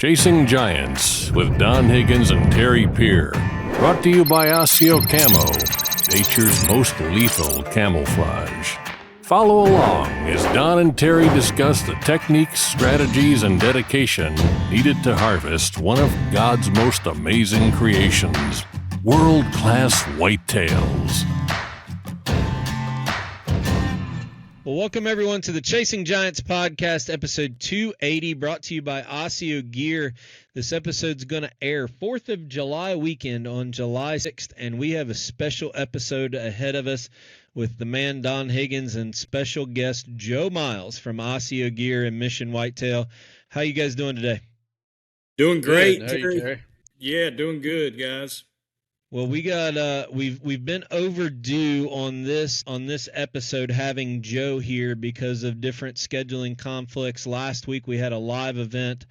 Chasing Giants with Don Higgins and Terry Peer. Brought to you by ASIO Camo, nature's most lethal camouflage. Follow along as Don and Terry discuss the techniques, strategies, and dedication needed to harvest one of God's most amazing creations, world-class whitetails. Well, welcome everyone to the Chasing Giants podcast, episode 280, brought to you by Osseo Gear. This episode's going to air 4th of July weekend on July 6th, and we have a special episode ahead of us with the man Don Higgins and special guest Joe Miles from Osseo Gear and Mission Whitetail. How you guys doing today? Doing great, Good. How are you, Terry? Yeah, doing good, guys. Well, we got we've been overdue on this episode having Joe here because of different scheduling conflicts. Last week we had a live event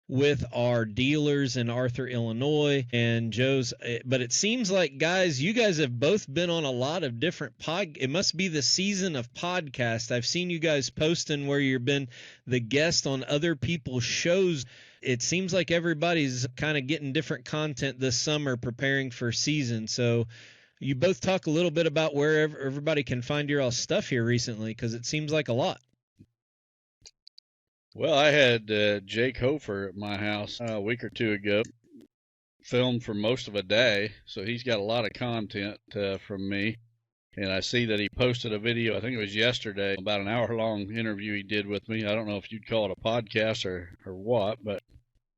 with our dealers in Arthur, Illinois, and but it seems like, guys, you guys have both been on a lot of different it must be the season of podcasts. I've seen you guys posting where you've been the guest on other people's shows. It seems like everybody's kind of getting different content this summer preparing for season. So you both talk a little bit about where everybody can find your all stuff here recently, because it seems like a lot. Well, I had Jake Hofer at my house a week or two ago, filmed for most of a day, so he's got a lot of content from me. And I see that he posted a video, I think it was yesterday, about an hour-long interview he did with me. I don't know if you'd call it a podcast or what, but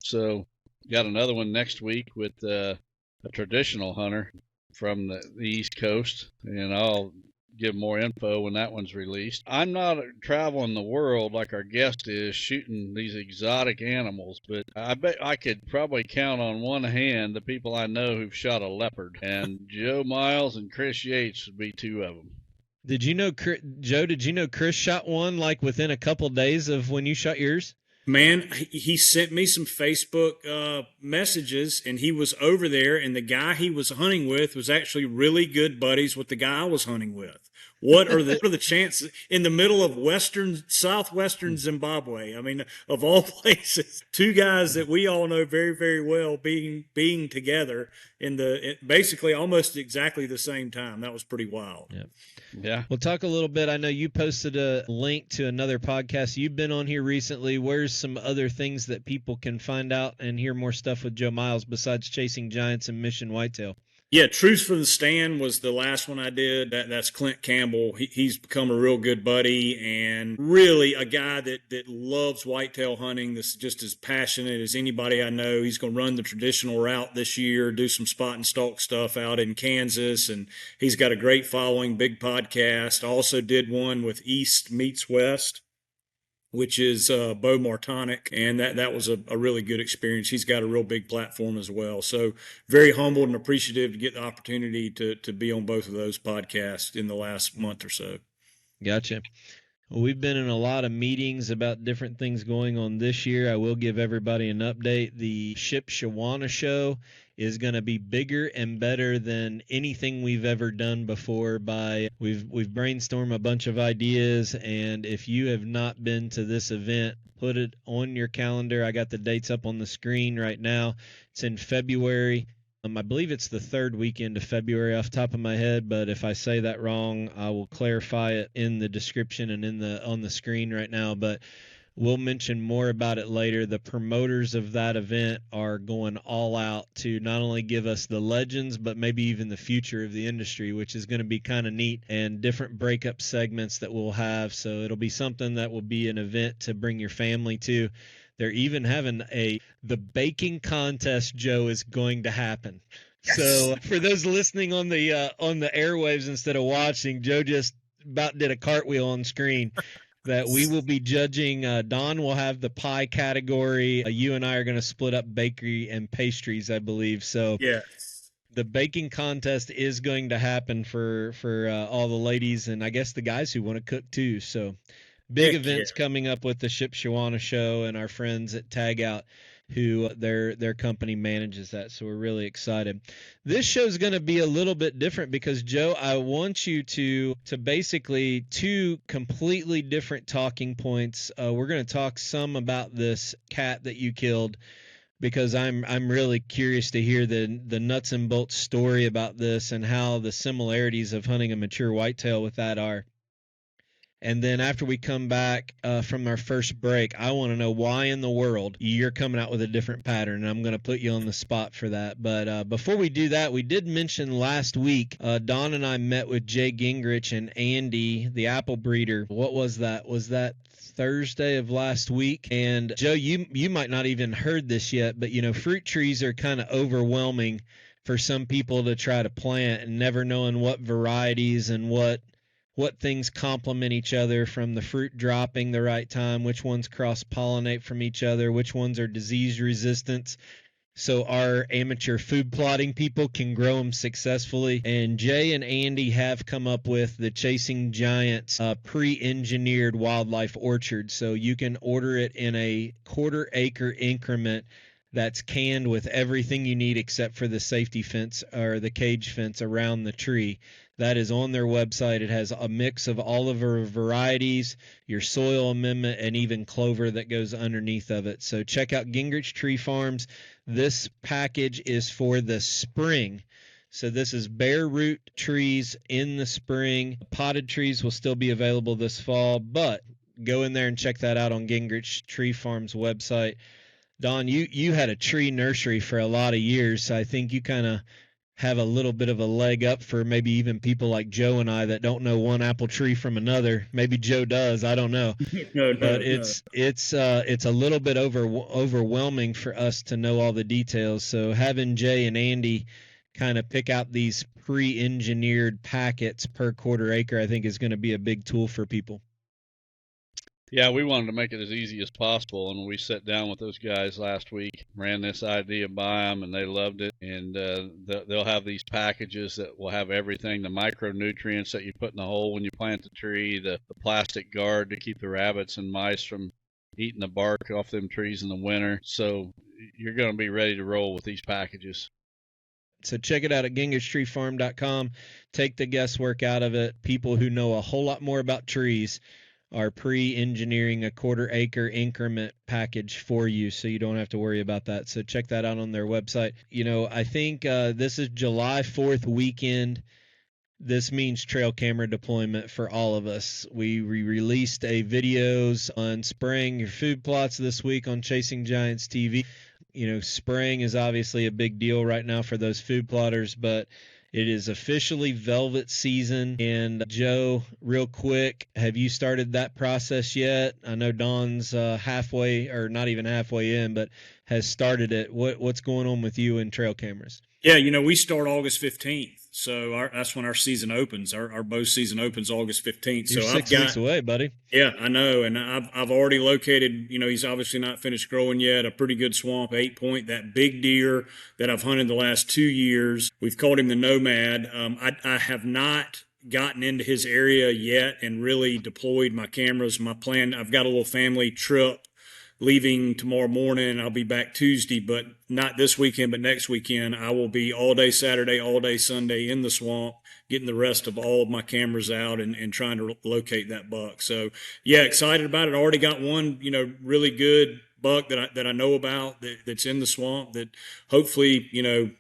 so got another one next week with a traditional hunter from the East Coast, and I'll give more info when that one's released. I'm not traveling the world like our guest is, shooting these exotic animals, but I bet I could probably count on one hand the people I know who've shot a leopard, and Joe Miles and Chris Yates would be two of them. Did you know, Joe, did you know Chris shot one like within a couple days of when you shot yours? Man, he sent me some Facebook messages, and he was over there, and the guy he was hunting with was actually really good buddies with the guy I was hunting with. What are the chances in the middle of southwestern Zimbabwe? I mean, of all places, two guys that we all know very, very well being together in basically almost exactly the same time. That was pretty wild. Yeah. We'll talk a little bit. I know you posted a link to another podcast you've been on here recently. Where's some other things that people can find out and hear more stuff with Joe Miles besides Chasing Giants and Mission Whitetail? Yeah, Truth from the Stand was the last one I did. That's Clint Campbell. He's become a real good buddy and really a guy that loves whitetail hunting. That's just as passionate as anybody I know. He's going to run the traditional route this year, do some spot and stalk stuff out in Kansas, and he's got a great following, big podcast. Also did one with East Meets West, which is Bo Martonic, and that was a really good experience. He's got a real big platform as well. So very humbled and appreciative to get the opportunity to be on both of those podcasts in the last month or so. Gotcha. Well, we've been in a lot of meetings about different things going on this year. I will give everybody an update. The Shipshewana show is going to be bigger and better than anything we've ever done before. We've brainstormed a bunch of ideas, and if you have not been to this event, put it on your calendar. I got the dates up on the screen right now. It's in February. I believe it's the third weekend of February off the top of my head, but if I say that wrong, I will clarify it in the description and on the screen right now. But we'll mention more about it later. The promoters of that event are going all out to not only give us the legends, but maybe even the future of the industry, which is going to be kind of neat, and different breakup segments that we'll have. So it'll be something that will be an event to bring your family to. They're even having the baking contest, Joe, is going to happen. Yes. So for those listening on the airwaves instead of watching, Joe just about did a cartwheel on screen. That we will be judging. Don will have the pie category. You and I are going to split up bakery and pastries, I believe. So yes, the baking contest is going to happen for all the ladies and I guess the guys who want to cook too. So big events coming up with the Shipshewana show and our friends at Tag Out, who their company manages that. So we're really excited. This show is going to be a little bit different because, Joe, I want you to basically two completely different talking points. We're going to talk some about this cat that you killed, because I'm really curious to hear the nuts and bolts story about this and how the similarities of hunting a mature whitetail with that are. And then after we come back from our first break, I want to know why in the world you're coming out with a different pattern. And I'm going to put you on the spot for that. But before we do that, we did mention last week, Don and I met with Jay Gingrich and Andy, the apple breeder. What was that? Was that Thursday of last week? And Joe, you might not even heard this yet, but fruit trees are kind of overwhelming for some people to try to plant, and never knowing what varieties and what things complement each other, from the fruit dropping the right time, which ones cross-pollinate from each other, which ones are disease resistant, so our amateur food plotting people can grow them successfully. And Jay and Andy have come up with the Chasing Giants pre-engineered wildlife orchard. So you can order it in a quarter-acre increment that's canned with everything you need except for the safety fence or the cage fence around the tree. That is on their website. It has a mix of all of our varieties, your soil amendment, and even clover that goes underneath of it. So check out Gingrich Tree Farms. This package is for the spring. So this is bare root trees in the spring. Potted trees will still be available this fall, but go in there and check that out on Gingrich Tree Farms website. Don, you had a tree nursery for a lot of years, so I think you kind of have a little bit of a leg up for maybe even people like Joe and I that don't know one apple tree from another. Maybe Joe does, I don't know. But it's a little bit overwhelming for us to know all the details. So having Jay and Andy kind of pick out these pre-engineered packets per quarter acre, I think is going to be a big tool for people. Yeah, we wanted to make it as easy as possible, and we sat down with those guys last week, ran this idea by them, and they loved it. And they'll have these packages that will have everything: the micronutrients that you put in the hole when you plant the tree, the plastic guard to keep the rabbits and mice from eating the bark off them trees in the winter. So you're going to be ready to roll with these packages. So check it out at gingrichtreefarm.com. Take the guesswork out of it. People who know a whole lot more about trees are pre-engineering a quarter-acre increment package for you, so you don't have to worry about that. So check that out on their website. I think this is July 4th weekend. This means trail camera deployment for all of us. We released a videos on spraying your food plots this week on Chasing Giants TV. Spraying is obviously a big deal right now for those food plotters, but it is officially velvet season. And Joe, real quick, have you started that process yet? I know Don's halfway, or not even halfway in, but has started it. What's going on with you and trail cameras? Yeah, we start August 15th. So that's when our season opens. Our bow season opens August 15th. You're so 6 weeks away, buddy. Yeah, I know. And I've already located, he's obviously not finished growing yet, a pretty good swamp, 8-point, that big deer that I've hunted the last 2 years. We've called him the Nomad. I have not gotten into his area yet and really deployed my cameras. My plan, I've got a little family trip leaving tomorrow morning. I'll be back Tuesday, but not this weekend, but next weekend. I will be all day Saturday, all day Sunday in the swamp, getting the rest of all of my cameras out and trying to locate that buck. So yeah, excited about it. I already got one, really good buck that I know about that's in the swamp that hopefully,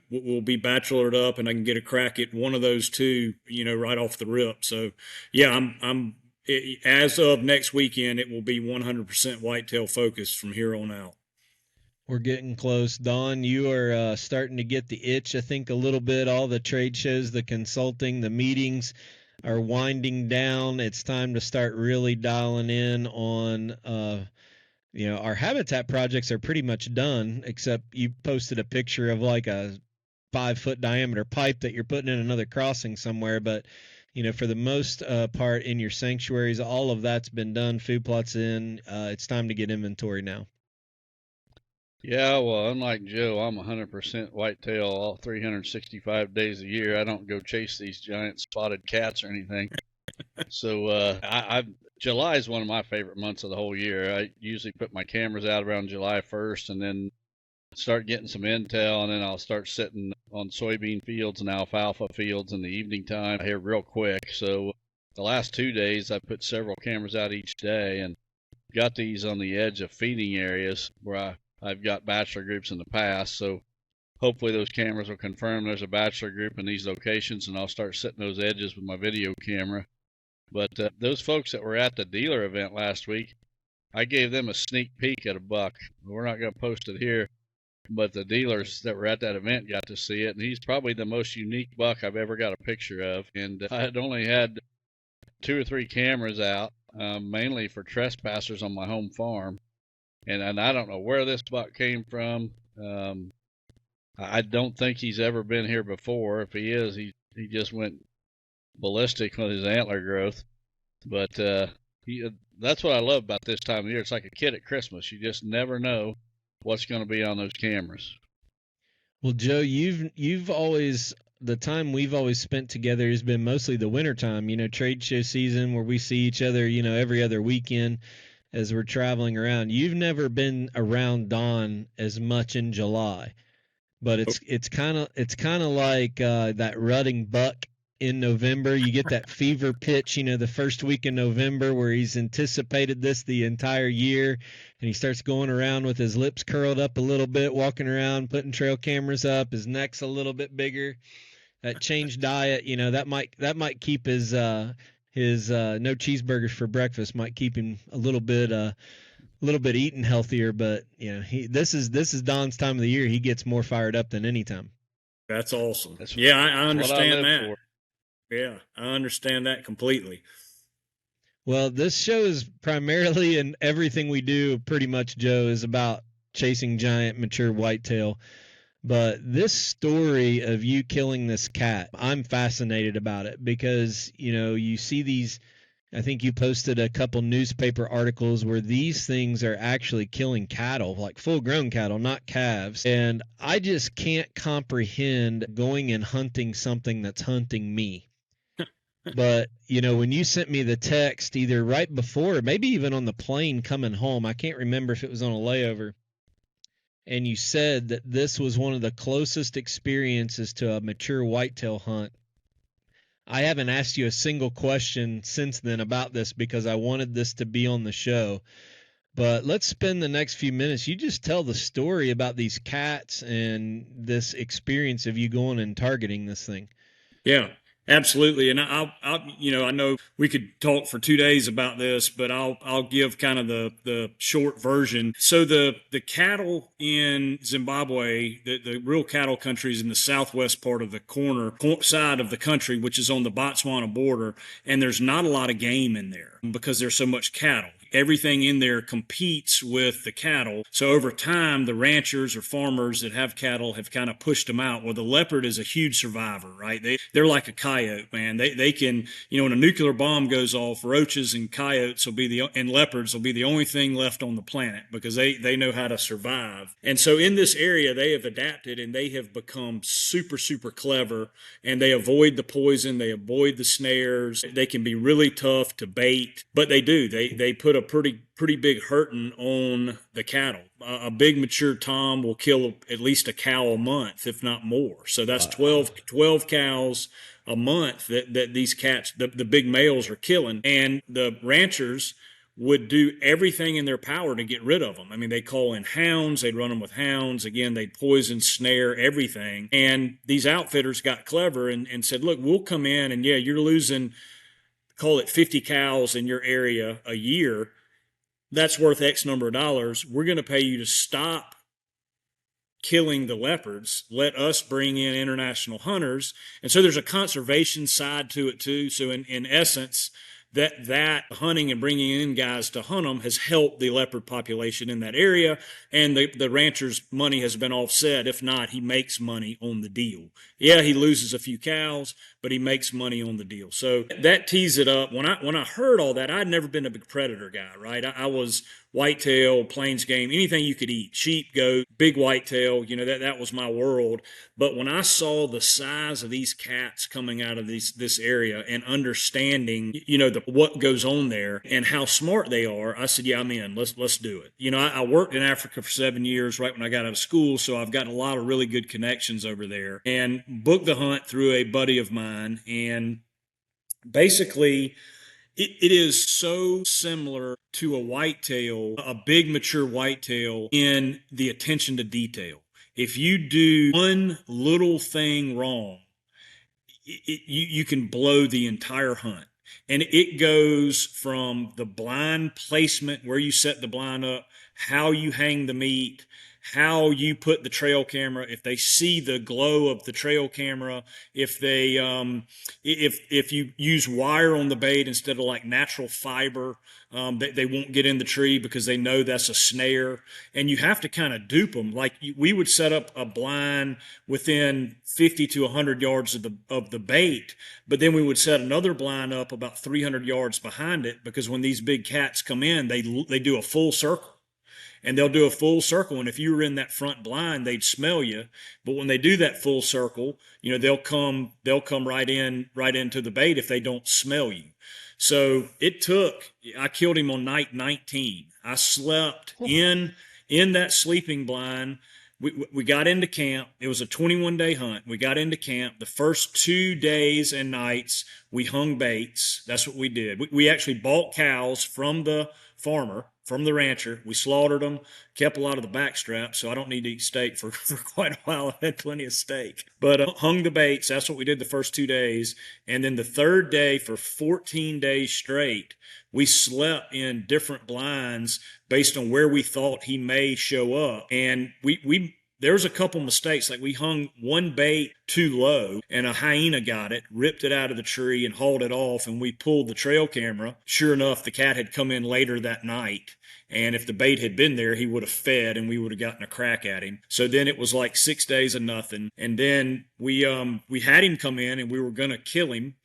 will be bachelored up and I can get a crack at one of those two, right off the rip. So yeah, as of next weekend, it will be 100% whitetail focused from here on out. We're getting close. Don, you are starting to get the itch, I think, a little bit. All the trade shows, the consulting, the meetings are winding down. It's time to start really dialing in on, our habitat projects are pretty much done, except you posted a picture of like a 5-foot diameter pipe that you're putting in another crossing somewhere. But for the most part in your sanctuaries, all of that's been done. Food plots in. It's time to get inventory now. Yeah, well, unlike Joe, I'm 100% whitetail all 365 days a year. I don't go chase these giant spotted cats or anything. So July is one of my favorite months of the whole year. I usually put my cameras out around July 1st and then start getting some intel, and then I'll start sitting on soybean fields and alfalfa fields in the evening time here real quick. So the last 2 days I put several cameras out each day and got these on the edge of feeding areas where I I've got bachelor groups in the past, so hopefully those cameras will confirm there's a bachelor group in these locations, and I'll start setting those edges with my video camera. But those folks that were at the dealer event last week, I gave them a sneak peek at a buck. We're not going to post it here, but the dealers that were at that event got to see it, and he's probably the most unique buck I've ever got a picture of. And I had only had 2 or 3 cameras out, mainly for trespassers on my home farm. And I don't know where this buck came from. I don't think he's ever been here before. If he is, he just went ballistic with his antler growth. But that's what I love about this time of year. It's like a kid at Christmas. You just never know what's going to be on those cameras. Well, Joe, you've always, the time we've always spent together has been mostly the wintertime, trade show season where we see each other, every other weekend as we're traveling around. You've never been around Don as much in July, but it's kind of like that rutting buck in November. You get that fever pitch, the first week in November where he's anticipated this the entire year, and he starts going around with his lips curled up a little bit, walking around, putting trail cameras up, his neck's a little bit bigger. That changed diet, that might keep his no cheeseburgers for breakfast, might keep him a little bit eating healthier, but this is Don's time of the year. He gets more fired up than any time. That's awesome. I understand that. For. Yeah, I understand that completely. Well, this show is primarily, and everything we do pretty much, Joe, is about chasing giant mature whitetail. But this story of you killing this cat, I'm fascinated about it because, you see these, I think you posted a couple newspaper articles where these things are actually killing cattle, like full-grown cattle, not calves. And I just can't comprehend going and hunting something that's hunting me. But, when you sent me the text either right before or maybe even on the plane coming home, I can't remember if it was on a layover, and you said that this was one of the closest experiences to a mature whitetail hunt. I haven't asked you a single question since then about this because I wanted this to be on the show. But let's spend the next few minutes. You just tell the story about these cats and this experience of you going and targeting this thing. Yeah. Absolutely, and I know we could talk for 2 days about this, but I'll give kind of the short version. So the cattle in Zimbabwe, the real cattle country is in the southwest part of the corner side of the country, which is on the Botswana border, and there's not a lot of game in there because there's so much cattle. Everything in there competes with the cattle. So over time, the ranchers or farmers that have cattle have kind of pushed them out. Well, the leopard is a huge survivor, right? They're like a coyote, man. They can, when a nuclear bomb goes off, roaches and coyotes and leopards will be the only thing left on the planet because they know how to survive. And so in this area, they have adapted and they have become super, super clever, and they avoid the poison. They avoid the snares. They can be really tough to bait, but they do. They put a pretty big hurting on the cattle. A big mature tom will kill at least a cow a month, if not more. So that's 12 cows a month that these cats, the big males, are killing. And the ranchers would do everything in their power to get rid of them. I mean, they call in hounds, they'd run them with hounds. Again, they'd poison, snare, everything. And these outfitters got clever and said, look, we'll come in and you're losing, call it 50 cows in your area a year. That's worth X number of dollars. We're going to pay you to stop killing the leopards. Let us bring in international hunters. And so there's a conservation side to it too. So in essence, that hunting and bringing in guys to hunt them has helped the leopard population in that area, and the rancher's money has been offset. If not, he makes money on the deal. Yeah, he loses a few cows, but he makes money on the deal. So that tees it up. When I heard all that, I'd never been a big predator guy, right? I was whitetail, plains game, anything you could eat, sheep, goat, big whitetail, that was my world. But when I saw the size of these cats coming out of this area and understanding, what goes on there and how smart they are, I said, yeah, I'm in. Let's do it. I worked in Africa for 7 years right when I got out of school, so I've got a lot of really good connections over there, and booked the hunt through a buddy of mine. And basically, It is so similar to a whitetail, a big mature whitetail, in the attention to detail. If you do one little thing wrong, you can blow the entire hunt. And it goes from the blind placement, where you set the blind up, how you hang the meat, how you put the trail camera, if they see the glow of the trail camera, if they if you use wire on the bait instead of like natural fiber, they won't get in the tree because they know that's a snare. And you have to kind of dupe them. Like we would set up a blind within 50 to 100 yards of the bait, but then we would set another blind up about 300 yards behind it, because when these big cats come in, they do a full circle. And they'll do a full circle, and if you were in that front blind, they'd smell you. But when they do that full circle, they'll come right into the bait if they don't smell you. So I killed him on night 19. I slept in that sleeping blind. We got into camp. It was a 21-day hunt. We got into camp. The first 2 days and nights, we hung baits. That's what we did. We actually bought cows from the farmer, from the rancher. We slaughtered them, kept a lot of the back straps, so I don't need to eat steak for quite a while. I had plenty of steak. But hung the baits. That's what we did the first 2 days. And then the third day, for 14 days straight, we slept in different blinds based on where we thought he may show up. And there was a couple mistakes. Like we hung one bait too low, and a hyena got it, ripped it out of the tree and hauled it off, and we pulled the trail camera. Sure enough, the cat had come in later that night, and if the bait had been there, he would have fed and we would have gotten a crack at him. So then it was like 6 days of nothing. And then we had him come in and we were going to kill him,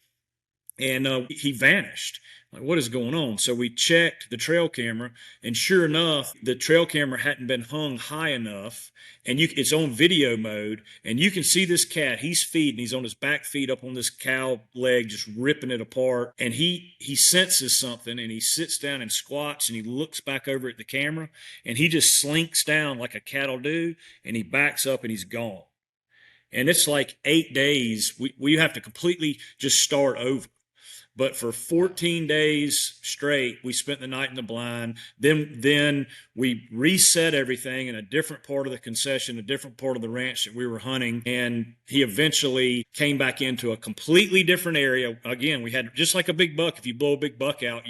and he vanished. Like, what is going on? So we checked the trail camera, and sure enough, the trail camera hadn't been hung high enough, and it's on video mode, and you can see this cat. He's feeding. He's on his back feet up on this cow leg, just ripping it apart, and he senses something, and he sits down and squats, and he looks back over at the camera, and he just slinks down like a cat'll do, and he backs up, and he's gone. And it's like 8 days. We have to completely just start over. But for 14 days straight, we spent the night in the blind. Then we reset everything in a different part of the concession, a different part of the ranch that we were hunting. And he eventually came back into a completely different area. Again, we had, just like a big buck, if you blow a big buck out,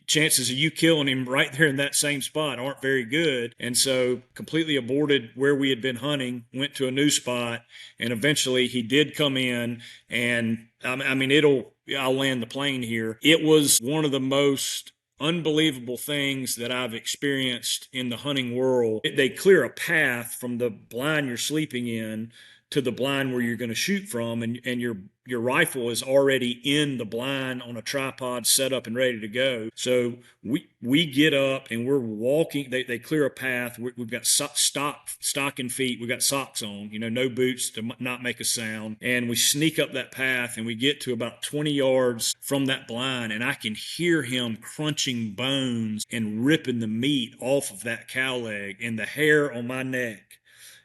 chances of you killing him right there in that same spot aren't very good. And so completely aborted where we had been hunting, went to a new spot, and eventually he did come in. And I'll land the plane here. It was one of the most unbelievable things that I've experienced in the hunting world. They clear a path from the blind you're sleeping in to the blind where you're going to shoot from, and your rifle is already in the blind on a tripod set up and ready to go. So we get up and we're walking. They clear a path. We've got stocking feet. We've got socks on, no boots to not make a sound. And we sneak up that path, and we get to about 20 yards from that blind, and I can hear him crunching bones and ripping the meat off of that cow leg, and the hair on my neck.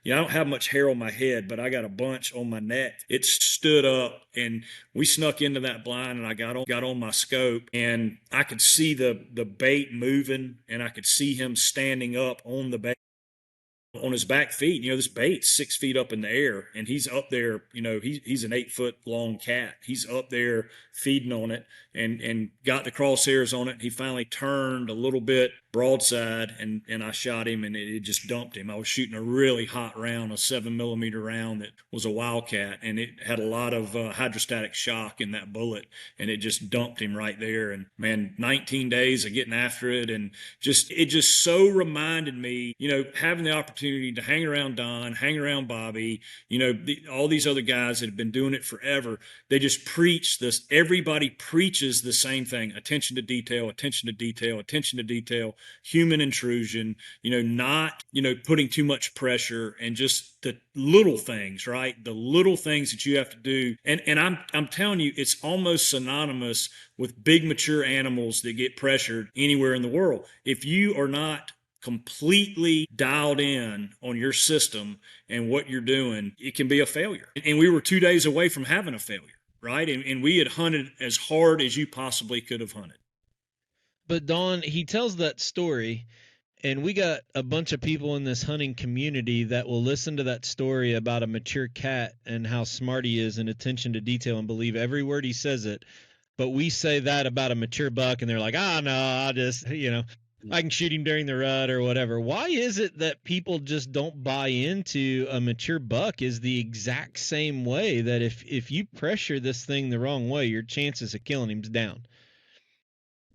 I don't have much hair on my head, but I got a bunch on my neck. It stood up, and we snuck into that blind, and I got on my scope, and I could see the bait moving, and I could see him standing up on the bait, on his back feet. This bait's 6 feet up in the air, and he's up there. He's an 8-foot long cat. He's up there feeding on it, and got the crosshairs on it. He finally turned a little bit broadside, and I shot him, and it just dumped him. I was shooting a really hot round, a 7mm round that was a Wildcat, and it had a lot of hydrostatic shock in that bullet, and it just dumped him right there. And man, 19 days of getting after it, and it just so reminded me, having the opportunity to hang around Don, hang around Bobby, all these other guys that have been doing it forever. They just preach this. Everybody preaches the same thing: attention to detail, attention to detail, attention to detail. Human intrusion, not, putting too much pressure, and just the little things, right? The little things that you have to do. And I'm telling you, it's almost synonymous with big mature animals that get pressured anywhere in the world. If you are not completely dialed in on your system and what you're doing, it can be a failure. And we were 2 days away from having a failure, right? And we had hunted as hard as you possibly could have hunted. But Don, he tells that story, and we got a bunch of people in this hunting community that will listen to that story about a mature cat and how smart he is and attention to detail and believe every word he says it. But we say that about a mature buck, and they're like, no, I'll just, I can shoot him during the rut or whatever. Why is it that people just don't buy into a mature buck is the exact same way that if you pressure this thing the wrong way, your chances of killing him's down?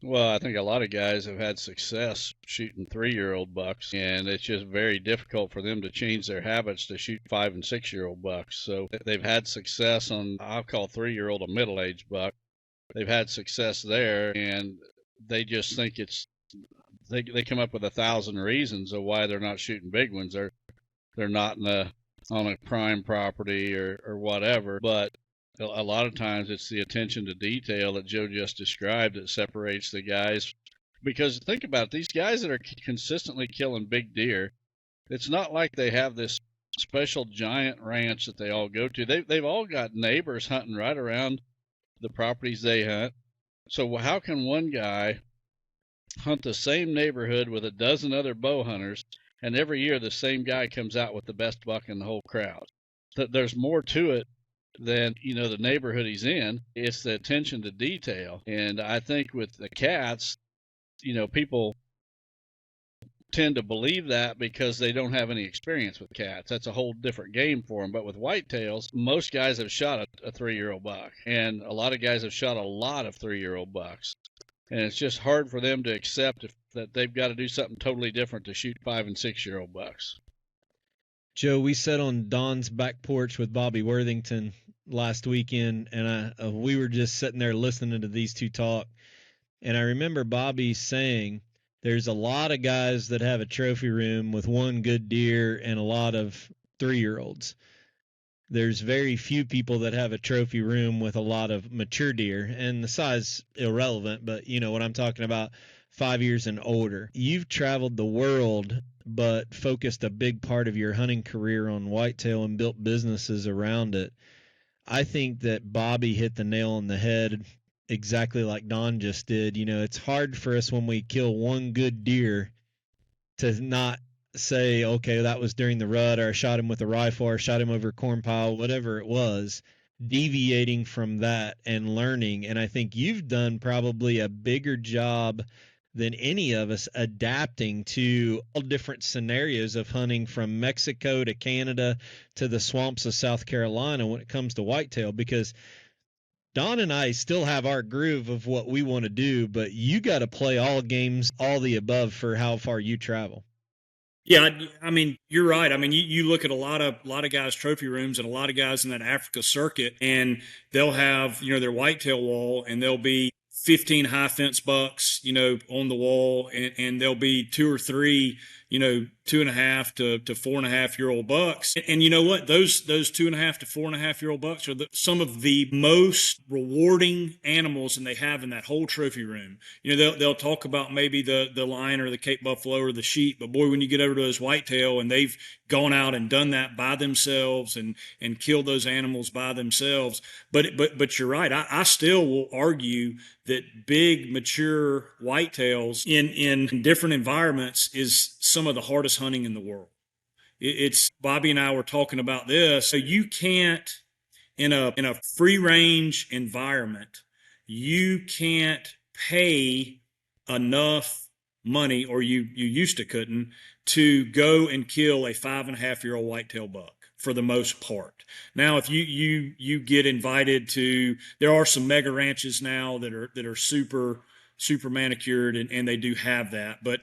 Well, I think a lot of guys have had success shooting 3-year-old bucks, and it's just very difficult for them to change their habits to shoot 5- and 6-year-old bucks. So they've had success on, I'll call 3-year-old a middle-aged buck. They've had success there, and they just think they come up with 1,000 reasons of why they're not shooting big ones. They're not on a prime property or whatever, but a lot of times it's the attention to detail that Joe just described that separates the guys. Because think about it, these guys that are consistently killing big deer, it's not like they have this special giant ranch that they all go to. They've all got neighbors hunting right around the properties they hunt. So how can one guy hunt the same neighborhood with a dozen other bow hunters, and every year the same guy comes out with the best buck in the whole crowd? There's more to it than the neighborhood he's in. It's the attention to detail. And I think with the cats, people tend to believe that because they don't have any experience with cats. That's a whole different game for them. But with whitetails, most guys have shot a 3-year-old buck, and a lot of guys have shot a lot of 3-year-old bucks. And it's just hard for them to accept that they've got to do something totally different to shoot 5- and 6-year-old bucks. Joe, we sat on Don's back porch with Bobby Worthington last weekend, and we were just sitting there listening to these two talk. And I remember Bobby saying there's a lot of guys that have a trophy room with one good deer and a lot of 3-year-olds. There's very few people that have a trophy room with a lot of mature deer, and the size irrelevant, but you know what I'm talking about, 5 years and older. You've traveled the world, but focused a big part of your hunting career on whitetail and built businesses around it. I think that Bobby hit the nail on the head exactly like Don just did. It's hard for us when we kill one good deer to not say, okay, that was during the rut, or I shot him with a rifle, or I shot him over a corn pile, whatever it was, deviating from that and learning. And I think you've done probably a bigger job than any of us adapting to all different scenarios of hunting from Mexico to Canada to the swamps of South Carolina when it comes to whitetail, because Don and I still have our groove of what we want to do, but you got to play all games, all the above for how far you travel. Yeah, I mean, you're right. I mean, you look at a lot of guys' trophy rooms and a lot of guys in that Africa circuit, and they'll have their whitetail wall, and there'll be 15 high fence bucks, on the wall, and there'll be 2 or 3, 2.5 to 4.5-year-old bucks. And you know what? Those 2.5 to 4.5-year-old bucks are some of the most rewarding animals, and they have in that whole trophy room. They'll talk about maybe the lion or the Cape buffalo or the sheep, but boy, when you get over to those whitetail and they've gone out and done that by themselves and killed those animals by themselves. But you're right. I still will argue that big mature whitetails in different environments is some of the hardest hunting in the world. It's Bobby and I were talking about this. So you can't, in a free range environment, you can't pay enough money, or you used to couldn't, to go and kill a 5.5-year-old whitetail buck for the most part. Now, if you get invited to, there are some mega ranches now that are super manicured, and they do have that, but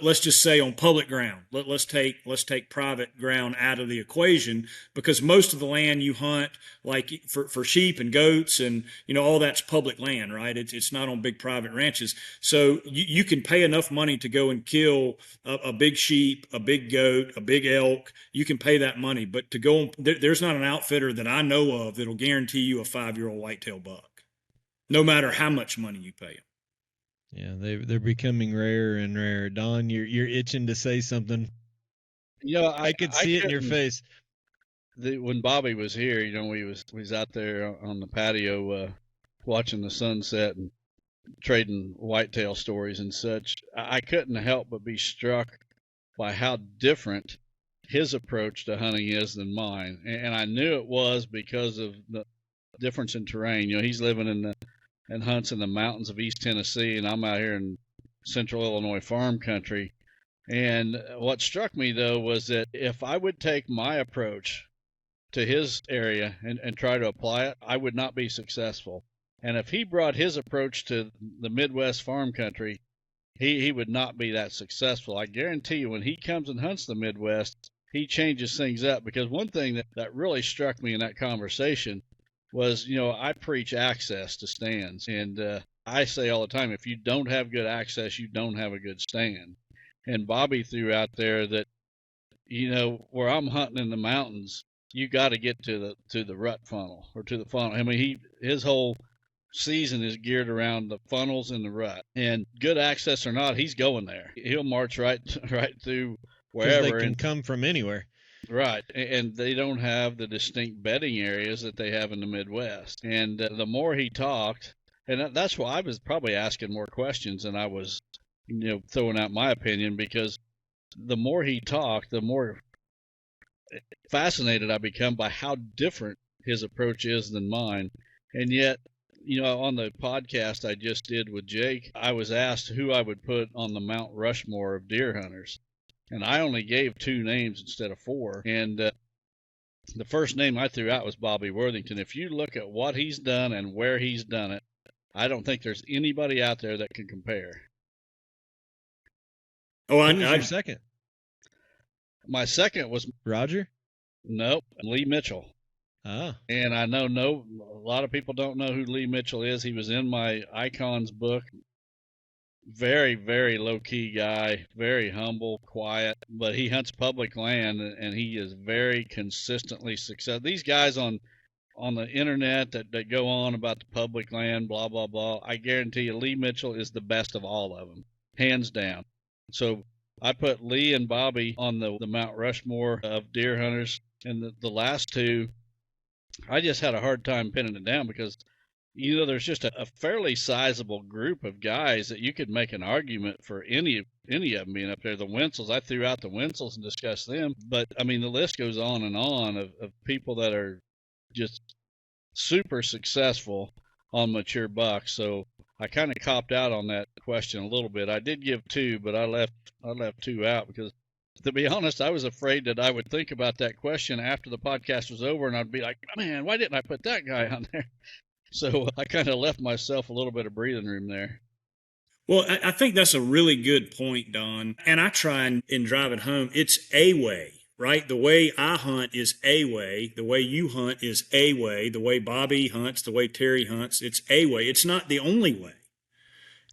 let's just say on public ground, let's take private ground out of the equation, because most of the land you hunt, like for sheep and goats and all that's public land, right? It's not on big private ranches. So you can pay enough money to go and kill a big sheep, a big goat, a big elk. You can pay that money, but to go, there's not an outfitter that I know of that'll guarantee you a 5-year-old whitetail buck, no matter how much money you pay them. Yeah, they're becoming rarer and rarer. Don, you're itching to say something. I could see it in your face. When Bobby was here, we was out there on the patio watching the sunset, and trading whitetail stories and such, I couldn't help but be struck by how different his approach to hunting is than mine. And I knew it was because of the difference in terrain. He's living and hunts in the mountains of East Tennessee, and I'm out here in central Illinois farm country. And what struck me, though, was that if I would take my approach to his area and try to apply it, I would not be successful. And if he brought his approach to the Midwest farm country, he would not be that successful. I guarantee you, when he comes and hunts the Midwest, he changes things up. Because one thing that really struck me in that conversation was, I preach access to stands. And I say all the time, if you don't have good access, you don't have a good stand. And Bobby threw out there that, where I'm hunting in the mountains, you got to get to the rut funnel or to the funnel. I mean, his whole season is geared around the funnels and the rut, and good access or not, he's going there. He'll march right through wherever. They can come from anywhere. Right, and they don't have the distinct bedding areas that they have in the Midwest. And the more he talked, and that's why I was probably asking more questions than I was, throwing out my opinion, because the more he talked, the more fascinated I become by how different his approach is than mine. And yet, on the podcast I just did with Jake, I was asked who I would put on the Mount Rushmore of deer hunters. And I only gave 2 names instead of 4. And the first name I threw out was Bobby Worthington. If you look at what he's done and where he's done it, I don't think there's anybody out there that can compare. Oh, who's your second? My second was Roger? Nope, Lee Mitchell. Oh. And I know a lot of people don't know who Lee Mitchell is. He was in my Icons book. Very, very low-key guy, very humble, quiet, but he hunts public land, and he is very consistently successful. These guys on the internet that go on about the public land, blah, blah, blah, I guarantee you Lee Mitchell is the best of all of them, hands down. So I put Lee and Bobby on the Mount Rushmore of deer hunters, and the last 2, I just had a hard time pinning it down because, there's just a fairly sizable group of guys that you could make an argument for any of them being up there. The Wensels, I threw out the Wensels and discussed them, but I mean, the list goes on and on of people that are just super successful on mature bucks. So I kind of copped out on that question a little bit. I did give 2, but I left 2 out because, to be honest, I was afraid that I would think about that question after the podcast was over, and I'd be like, man, why didn't I put that guy on there? So I kind of left myself a little bit of breathing room there. Well, I think that's a really good point, Don. And I try and drive it home. It's a way, right? The way I hunt is a way. The way you hunt is a way. The way Bobby hunts, the way Terry hunts, it's a way. It's not the only way.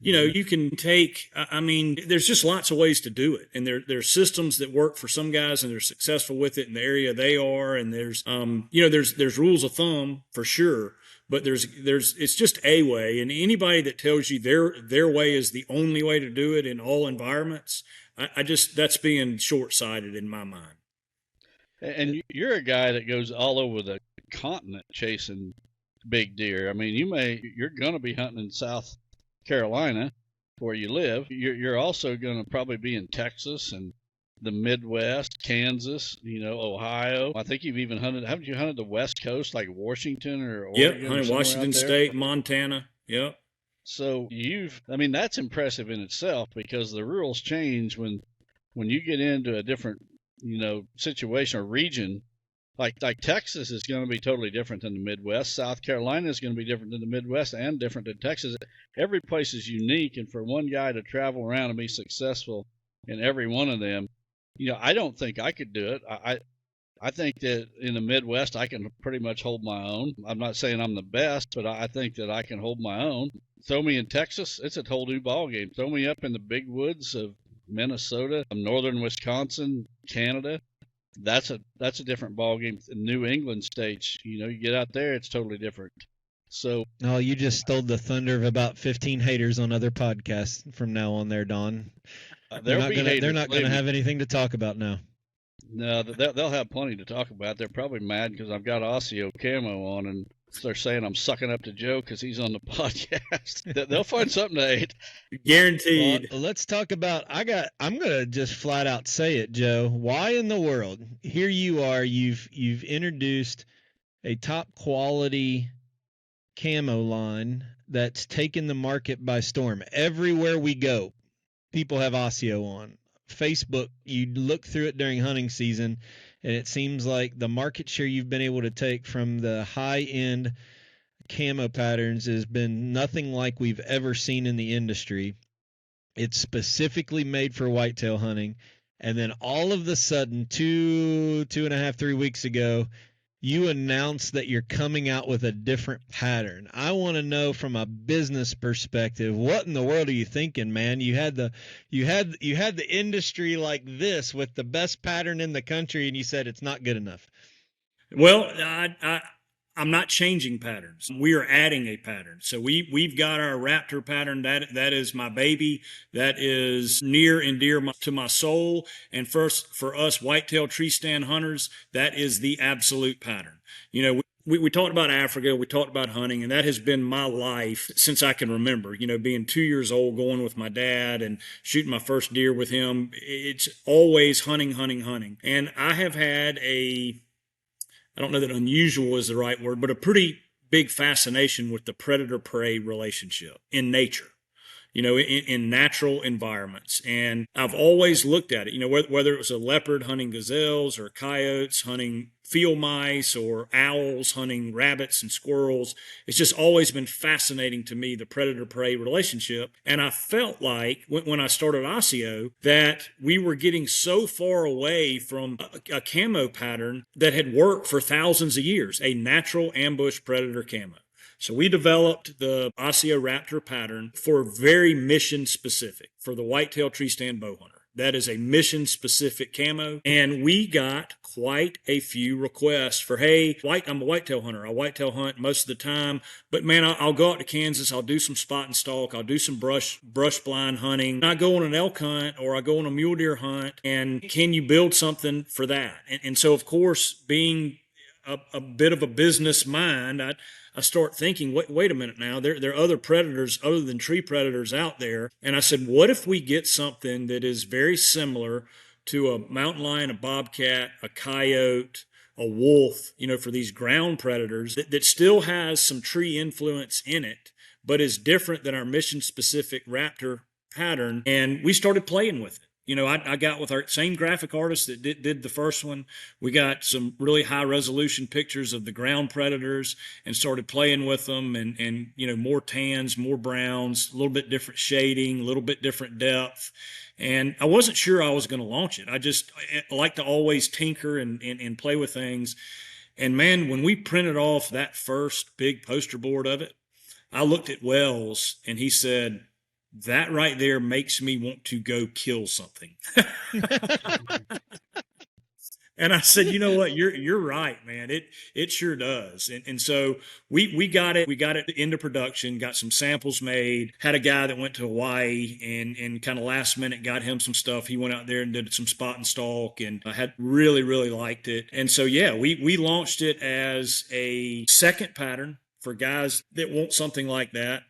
You can take, there's just lots of ways to do it. And there's systems that work for some guys and they're successful with it in the area they are. And there's rules of thumb for sure. But it's just a way, and anybody that tells you their way is the only way to do it in all environments, that's being short-sighted in my mind. And you're a guy that goes all over the continent chasing big deer. I mean, you're going to be hunting in South Carolina where you live. You're also going to probably be in Texas and the Midwest, Kansas, Ohio. I think you've even haven't you hunted the West Coast, like Washington or Oregon? Yep, hunted Washington State, Montana. Yep. So that's impressive in itself, because the rules change when you get into a different, situation or region. Like Texas is going to be totally different than the Midwest. South Carolina is going to be different than the Midwest and different than Texas. Every place is unique, and for one guy to travel around and be successful in every one of them, I don't think I could do it. I think that in the Midwest, I can pretty much hold my own. I'm not saying I'm the best, but I think that I can hold my own. Throw me in Texas, it's a whole new ballgame. Throw me up in the big woods of Minnesota, northern Wisconsin, Canada, that's a different ballgame. New England states, you get out there, it's totally different. So, oh, you just stole the thunder of about 15 haters on other podcasts from now on there, Don. They're not going to have anything to talk about now. No, they'll have plenty to talk about. They're probably mad because I've got Osseo Camo on, and They're saying I'm sucking up to Joe because he's on the podcast. They'll find something to hate. Guaranteed. Well, let's talk about. I'm gonna just flat out say it, Joe. Why in the world? Here you are. You've introduced a top quality camo line that's taken the market by storm. Everywhere we go, people have Osseo on. Facebook, you look through it during hunting season, and it seems like the market share you've been able to take from the high-end camo patterns has been nothing like we've ever seen in the industry. It's specifically made for whitetail hunting. And then all of a sudden, 2.5, 3 weeks ago, you announced that you're coming out with a different pattern. I want to know from a business perspective, what in the world are you thinking, man? You had the industry like this with the best pattern in the country, and you said it's not good enough. Well, I'm not changing patterns. We are adding a pattern. So we've got our Raptor pattern. That is my baby. That is near and dear to my soul. And first, for us whitetail tree stand hunters, that is the absolute pattern. You know, we talked about Africa, we talked about hunting, and that has been my life since I can remember. You know, being 2 years old, going with my dad and shooting my first deer with him. It's always hunting. And I have had I don't know that unusual is the right word, but a pretty big fascination with the predator-prey relationship in nature, you know, in natural environments. And I've always looked at it, you know, whether it was a leopard hunting gazelles or coyotes hunting field mice or owls hunting rabbits and squirrels. It's just always been fascinating to me, the predator-prey relationship. And I felt like when I started Osseo that we were getting so far away from a camo pattern that had worked for thousands of years, a natural ambush predator camo. So we developed the Osseo Raptor pattern for very mission specific for the whitetail tree stand bow hunter. That is a mission-specific camo. And we got quite a few requests for, hey, I'm a whitetail hunter. I whitetail hunt most of the time. But, man, I'll go out to Kansas. I'll do some spot and stalk. I'll do some brush blind hunting. I go on an elk hunt or I go on a mule deer hunt. And can you build something for that? And so, of course, being a bit of a business mind, I start thinking, wait a minute now, there are other predators other than tree predators out there. And I said, what if we get something that is very similar to a mountain lion, a bobcat, a coyote, a wolf, you know, for these ground predators that still has some tree influence in it, but is different than our mission-specific Raptor pattern. And we started playing with it. You know, I got with our same graphic artist that did the first one. We got some really high resolution pictures of the ground predators and started playing with them and you know, more tans, more browns, a little bit different shading, a little bit different depth. And I wasn't sure I was going to launch it. I like to always tinker and play with things. And man, when we printed off that first big poster board of it, I looked at Wells and he said, that right there makes me want to go kill something. And I said, you know what? You're right, man. It sure does. And so we got it into production, got some samples made, had a guy that went to Hawaii and kind of last minute got him some stuff. He went out there and did some spot and stalk and I had really liked it. And so, yeah, we launched it as a second pattern for guys that want something like that.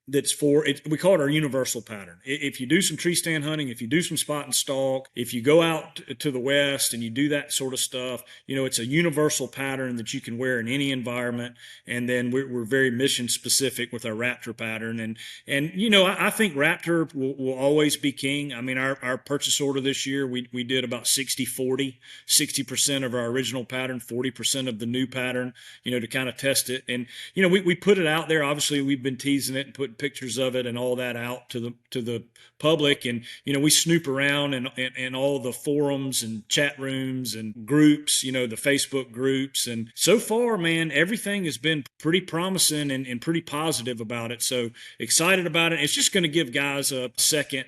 That's for it. We call it our universal pattern. If you do some tree stand hunting, if you do some spot and stalk, if you go out to the West and you do that sort of stuff, you know, it's a universal pattern that you can wear in any environment. And then we're very mission specific with our Raptor pattern. And you know, I think Raptor will always be king. I mean, our purchase order this year, we did about 60-40, 60% of our original pattern, 40% of the new pattern, you know, to kind of test it. And, you know, we put it out there. Obviously, we've been teasing it and putting pictures of it and all that out to the public. And, you know, we snoop around in all the forums and chat rooms and groups, you know, the Facebook groups. And so far, man, everything has been pretty promising and pretty positive about it. So excited about it. It's just going to give guys a second.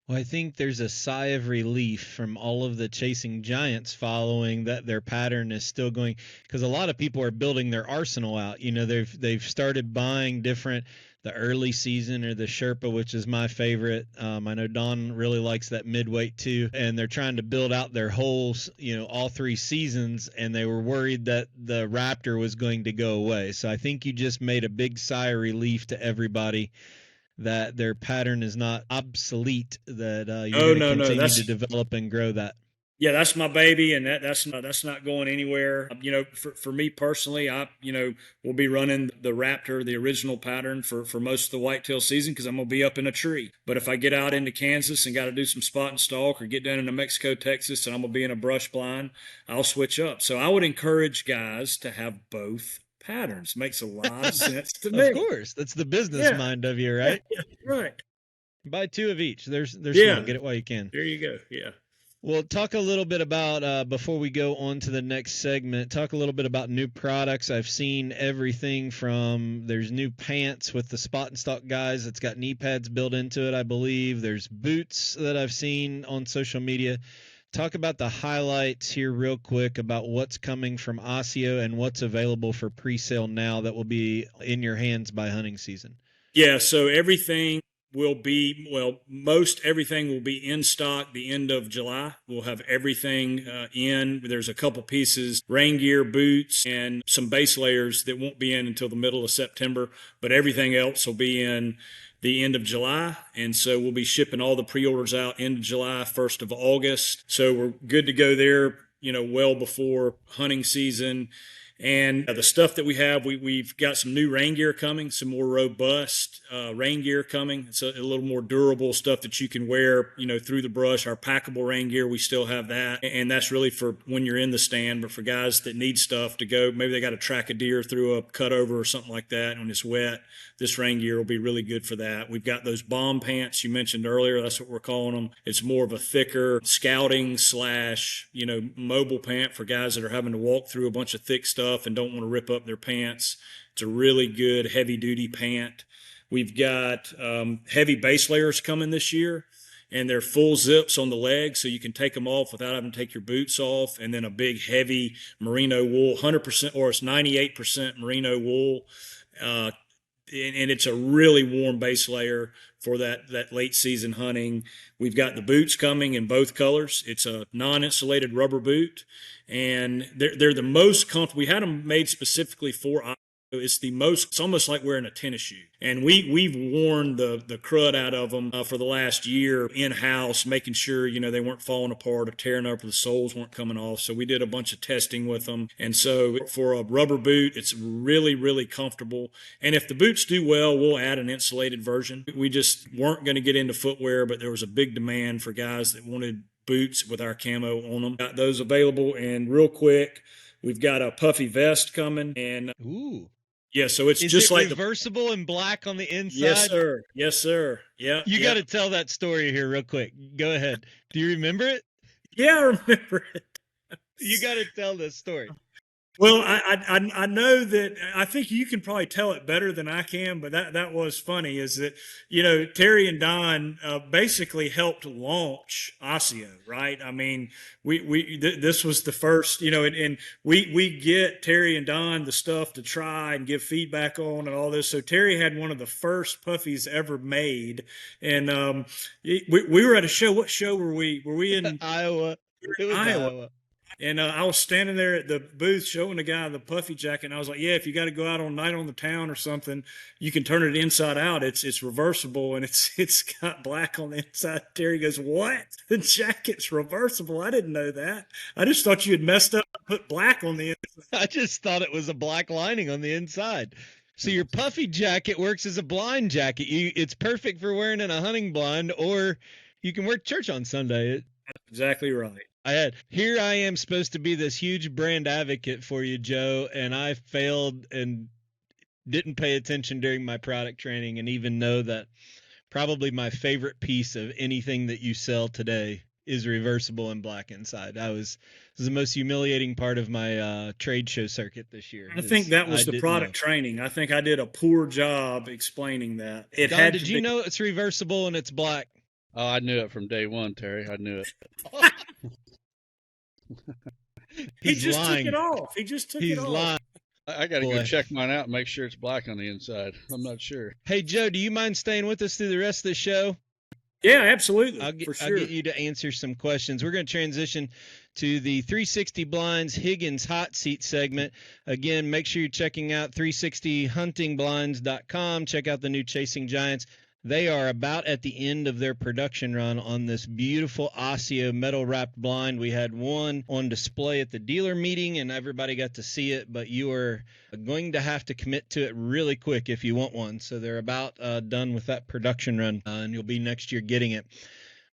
Well, I think there's a sigh of relief from all of the chasing giants following that their pattern is still going, because a lot of people are building their arsenal out. You know, they've started buying different the early season or the Sherpa, which is my favorite. I know Don really likes that midweight too, and they're trying to build out their whole, all 3 seasons, and they were worried that the Raptor was going to go away. So I think you just made a big sigh of relief to everybody that their pattern is not obsolete, that you're going to continue to develop and grow that. Yeah, that's my baby, and that's not going anywhere. For me personally, we'll be running the Raptor, the original pattern for most of the whitetail season, because I'm gonna be up in a tree. But if I get out into Kansas and got to do some spot and stalk, or get down into Mexico, Texas, and I'm gonna be in a brush blind, I'll switch up. So I would encourage guys to have both patterns. Makes a lot of sense to me. Of course, that's the business mind of you, right? Yeah, right. Buy 2 of each. They're smart. Get it while you can. There you go. Yeah. Well, talk a little bit about, before we go on to the next segment, talk a little bit about new products. I've seen everything from, there's new pants with the spot and stalk guys. It's got knee pads built into it, I believe. There's boots that I've seen on social media. Talk about the highlights here real quick about what's coming from Osseo and what's available for pre-sale now that will be in your hands by hunting season. Yeah, so everything will be, most everything will be in stock the end of July. We'll have everything in. There's a couple pieces, rain gear, boots, and some base layers that won't be in until the middle of September, but everything else will be in the end of July. And so we'll be shipping all the pre-orders out end of July, 1st of August. So we're good to go there, well before hunting season. And the stuff that we have, we've got some new rain gear coming, some more robust rain gear coming. It's a little more durable stuff that you can wear, through the brush. Our packable rain gear, we still have that. And that's really for when you're in the stand, but for guys that need stuff to go, maybe they got to track a deer through a cutover or something like that when it's wet. This rain gear will be really good for that. We've got those bomb pants you mentioned earlier. That's what we're calling them. It's more of a thicker scouting / mobile pant for guys that are having to walk through a bunch of thick stuff and don't want to rip up their pants. It's a really good heavy duty pant. We've got heavy base layers coming this year, and they're full zips on the legs, so you can take them off without having to take your boots off. And then a big heavy merino wool, 100%, or it's 98% merino wool. And it's a really warm base layer for that late season hunting. We've got the boots coming in both colors. It's a non-insulated rubber boot, and they're the most comfortable. We had them made specifically for. It's almost like wearing a tennis shoe. And we've worn the crud out of them for the last year in-house, making sure, they weren't falling apart or tearing up or the soles weren't coming off. So we did a bunch of testing with them. And so for a rubber boot, it's really, really comfortable. And if the boots do well, we'll add an insulated version. We just weren't going to get into footwear, but there was a big demand for guys that wanted boots with our camo on them. Got those available. And real quick, we've got a puffy vest coming. And ooh. Yeah, so it's Is just it like reversible and black on the inside. Yes, sir. Yes, sir. Yeah. You got to tell that story here real quick. Go ahead. Do you remember it? Yeah, I remember it. You got to tell this story. Well, I know that I think you can probably tell it better than I can, but that was funny. Is that Terry and Don basically helped launch Osseo, right? I mean, this was the first, and we get Terry and Don the stuff to try and give feedback on and all this. So Terry had one of the first puffies ever made, and we were at a show. What show were we? Were we in Iowa? It was Iowa. And I was standing there at the booth showing the guy the puffy jacket, and I was like, yeah, if you got to go out on night on the town or something, you can turn it inside out. It's reversible, and it's got black on the inside. Terry goes, what? The jacket's reversible? I didn't know that. I just thought you had messed up and put black on the inside. I just thought it was a black lining on the inside. So your puffy jacket works as a blind jacket. It's perfect for wearing in a hunting blind, or you can wear church on Sunday. That's exactly right. Here I am supposed to be this huge brand advocate for you, Joe, and I failed and didn't pay attention during my product training, and even know that probably my favorite piece of anything that you sell today is reversible and black inside. This is the most humiliating part of my trade show circuit this year. I think that was the product training. I think I did a poor job explaining that. Don, did you know it's reversible and it's black? Oh, I knew it from day one, Terry. I knew it. He just took it off. He just took it off. Lying. I got to go Boy. check mine out and make sure it's black on the inside. I'm not sure. Hey, Joe, do you mind staying with us through the rest of the show? Yeah, absolutely. I'll For sure. get you to answer some questions. We're going to transition to the 360 Blinds Higgins Hot Seat segment. Again, make sure you're checking out 360huntingblinds.com. Check out the new Chasing Giants. They are about at the end of their production run on this beautiful Osseo metal wrapped blind. We had one on display at the dealer meeting and everybody got to see it, but you are going to have to commit to it really quick if you want one. So they're about done with that production run, and you'll be next year getting it.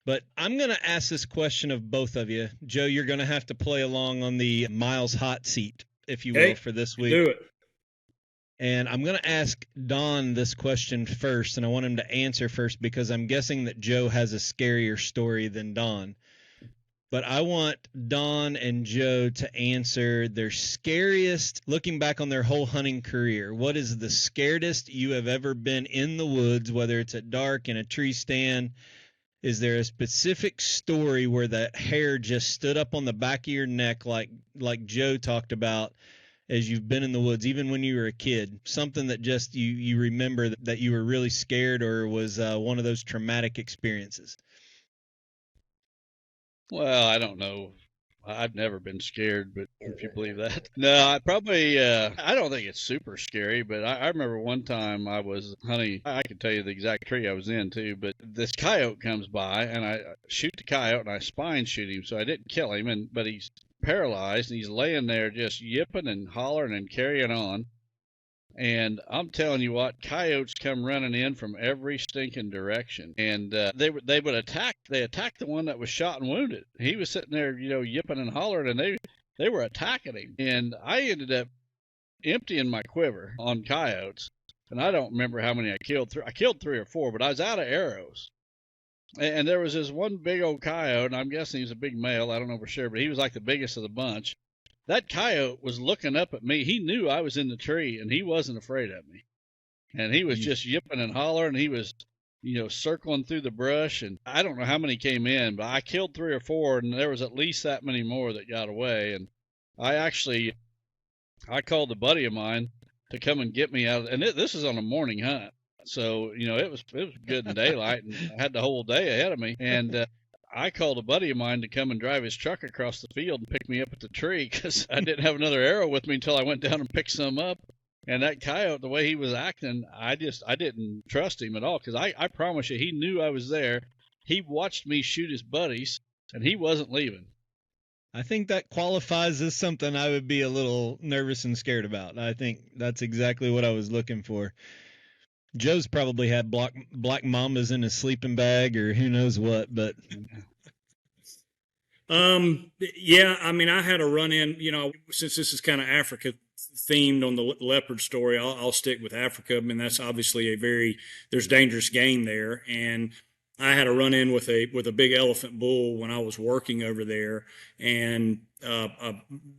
But I'm going to ask this question of both of you. Joe, you're going to have to play along on the Miles Hot Seat, if you will, for this week. Do it. And I'm going to ask Don this question first, and I want him to answer first because I'm guessing that Joe has a scarier story than Don. But I want Don and Joe to answer their scariest, looking back on their whole hunting career. What is the scaredest you have ever been in the woods, whether it's at dark, in a tree stand? Is there a specific story where the hair just stood up on the back of your neck like Joe talked about as you've been in the woods, even when you were a kid? Something that just you remember that you were really scared or was one of those traumatic experiences? Well, I don't know. I've never been scared, but if you believe that. No, I probably, I don't think it's super scary, but I remember one time I was hunting. I can tell you the exact tree I was in too, but this coyote comes by and I shoot the coyote and I spine shoot him. So I didn't kill him, but he's paralyzed and he's laying there just yipping and hollering and carrying on. And I'm telling you what, coyotes come running in from every stinking direction, and they would attack. They attacked the one that was shot and wounded. He was sitting there, yipping and hollering, and they were attacking him. And I ended up emptying my quiver on coyotes, and I don't remember how many I killed. I killed 3 or 4, but I was out of arrows. And there was this one big old coyote, and I'm guessing he was a big male. I don't know for sure, but he was like the biggest of the bunch. That coyote was looking up at me. He knew I was in the tree, and he wasn't afraid of me. And he was just yipping and hollering. He was, circling through the brush. And I don't know how many came in, but I killed 3 or 4, and there was at least that many more that got away. And I called a buddy of mine to come and get me out. And this is on a morning hunt. So, it was good in daylight, and I had the whole day ahead of me. And I called a buddy of mine to come and drive his truck across the field and pick me up at the tree because I didn't have another arrow with me until I went down and picked some up. And that coyote, the way he was acting, I didn't trust him at all because I promise you, he knew I was there. He watched me shoot his buddies, and he wasn't leaving. I think that qualifies as something I would be a little nervous and scared about. I think that's exactly what I was looking for. Joe's probably had black mambas in his sleeping bag or who knows what, but yeah, I mean, I had a run in, since this is kind of Africa themed on the leopard story, I'll stick with Africa. I mean, that's obviously there's dangerous game there. And I had a run in with a big elephant bull when I was working over there, and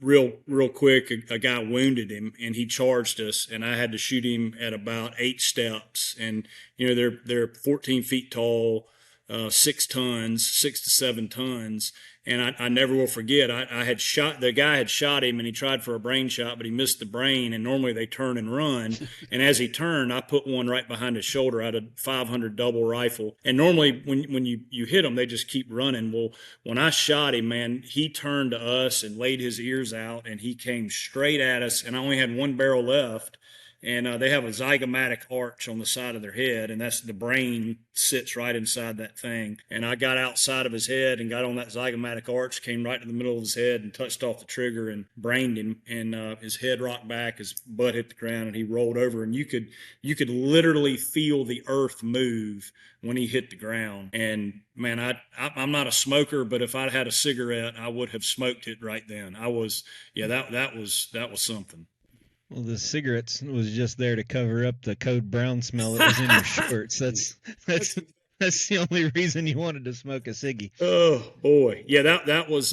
real quick, a guy wounded him, and he charged us, and I had to shoot him at about 8 steps. And they're 14 feet tall, 6 to 7 tons. And I never will forget, the guy had shot him and he tried for a brain shot, but he missed the brain. And normally they turn and run. And as he turned, I put one right behind his shoulder. I had a 500 double rifle. And normally when you hit them, they just keep running. Well, when I shot him, man, he turned to us and laid his ears out and he came straight at us. And I only had one barrel left. And they have a zygomatic arch on the side of their head, and that's the brain sits right inside that thing. And I got outside of his head and got on that zygomatic arch, came right to the middle of his head and touched off the trigger and brained him. And his head rocked back, his butt hit the ground, and he rolled over. And you could literally feel the earth move when he hit the ground. And man, I'm not a smoker, but if I'd had a cigarette, I would have smoked it right then. that was something. Well, the cigarettes was just there to cover up the code brown smell that was in your shorts. That's the only reason you wanted to smoke a ciggy. Oh boy, yeah, that was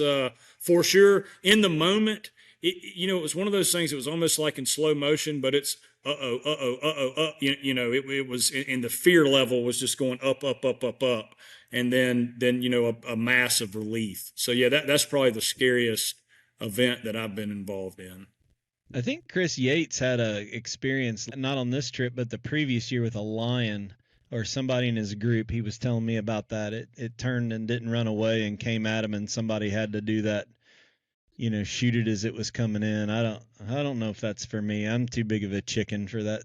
for sure in the moment. It was one of those things. It was almost like in slow motion, but it's it was in the fear level was just going up, and then a mass of relief. So yeah, that's probably the scariest event that I've been involved in. I think Chris Yates had a experience, not on this trip, but the previous year with a lion or somebody in his group. He was telling me about that. It turned and didn't run away and came at him, and somebody had to do that, shoot it as it was coming in. I don't know if that's for me. I'm too big of a chicken for that.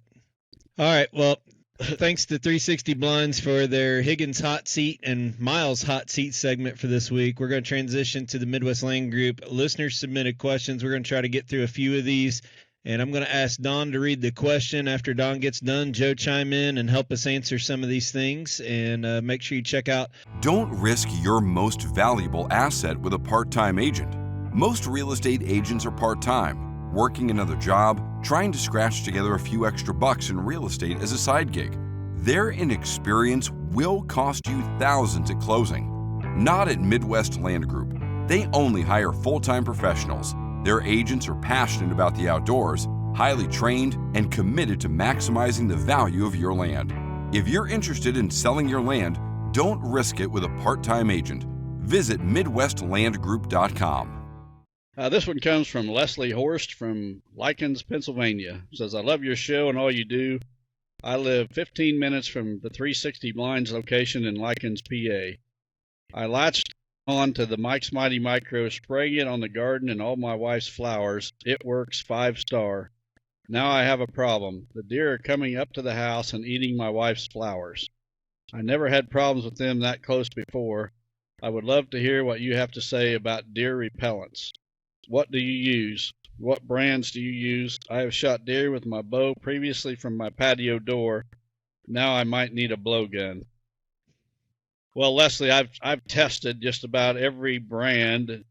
All right. Well, thanks to 360 Blinds for their Higgins hot seat and Miles hot seat segment for this week. We're going to transition to the Midwest Land Group. Listeners submitted questions. We're going to try to get through a few of these, and I'm going to ask Don to read the question. After Don gets done, Joe chime in and help us answer some of these things, and make sure you check out. Don't risk your most valuable asset with a part-time agent. Most real estate agents are part-time, working another job, trying to scratch together a few extra bucks in real estate as a side gig. Their inexperience will cost you thousands at closing. Not at Midwest Land Group. They only hire full-time professionals. Their agents are passionate about the outdoors, highly trained, and committed to maximizing the value of your land. If you're interested in selling your land, don't risk it with a part-time agent. Visit MidwestLandGroup.com. This one comes from Leslie Horst from Lycans, Pennsylvania. It says, I love your show and all you do. I live 15 minutes from the 360 Blinds location in Lycans, PA. I latched on to the Mike's Mighty Micro, spraying it on the garden and all my wife's flowers. It works 5-star. Now I have a problem. The deer are coming up to the house and eating my wife's flowers. I never had problems with them that close before. I would love to hear what you have to say about deer repellents. What do you use? What brands do you use? I have shot deer with my bow previously from my patio door. Now I might need a blowgun. Well, Leslie, I've tested just about every brand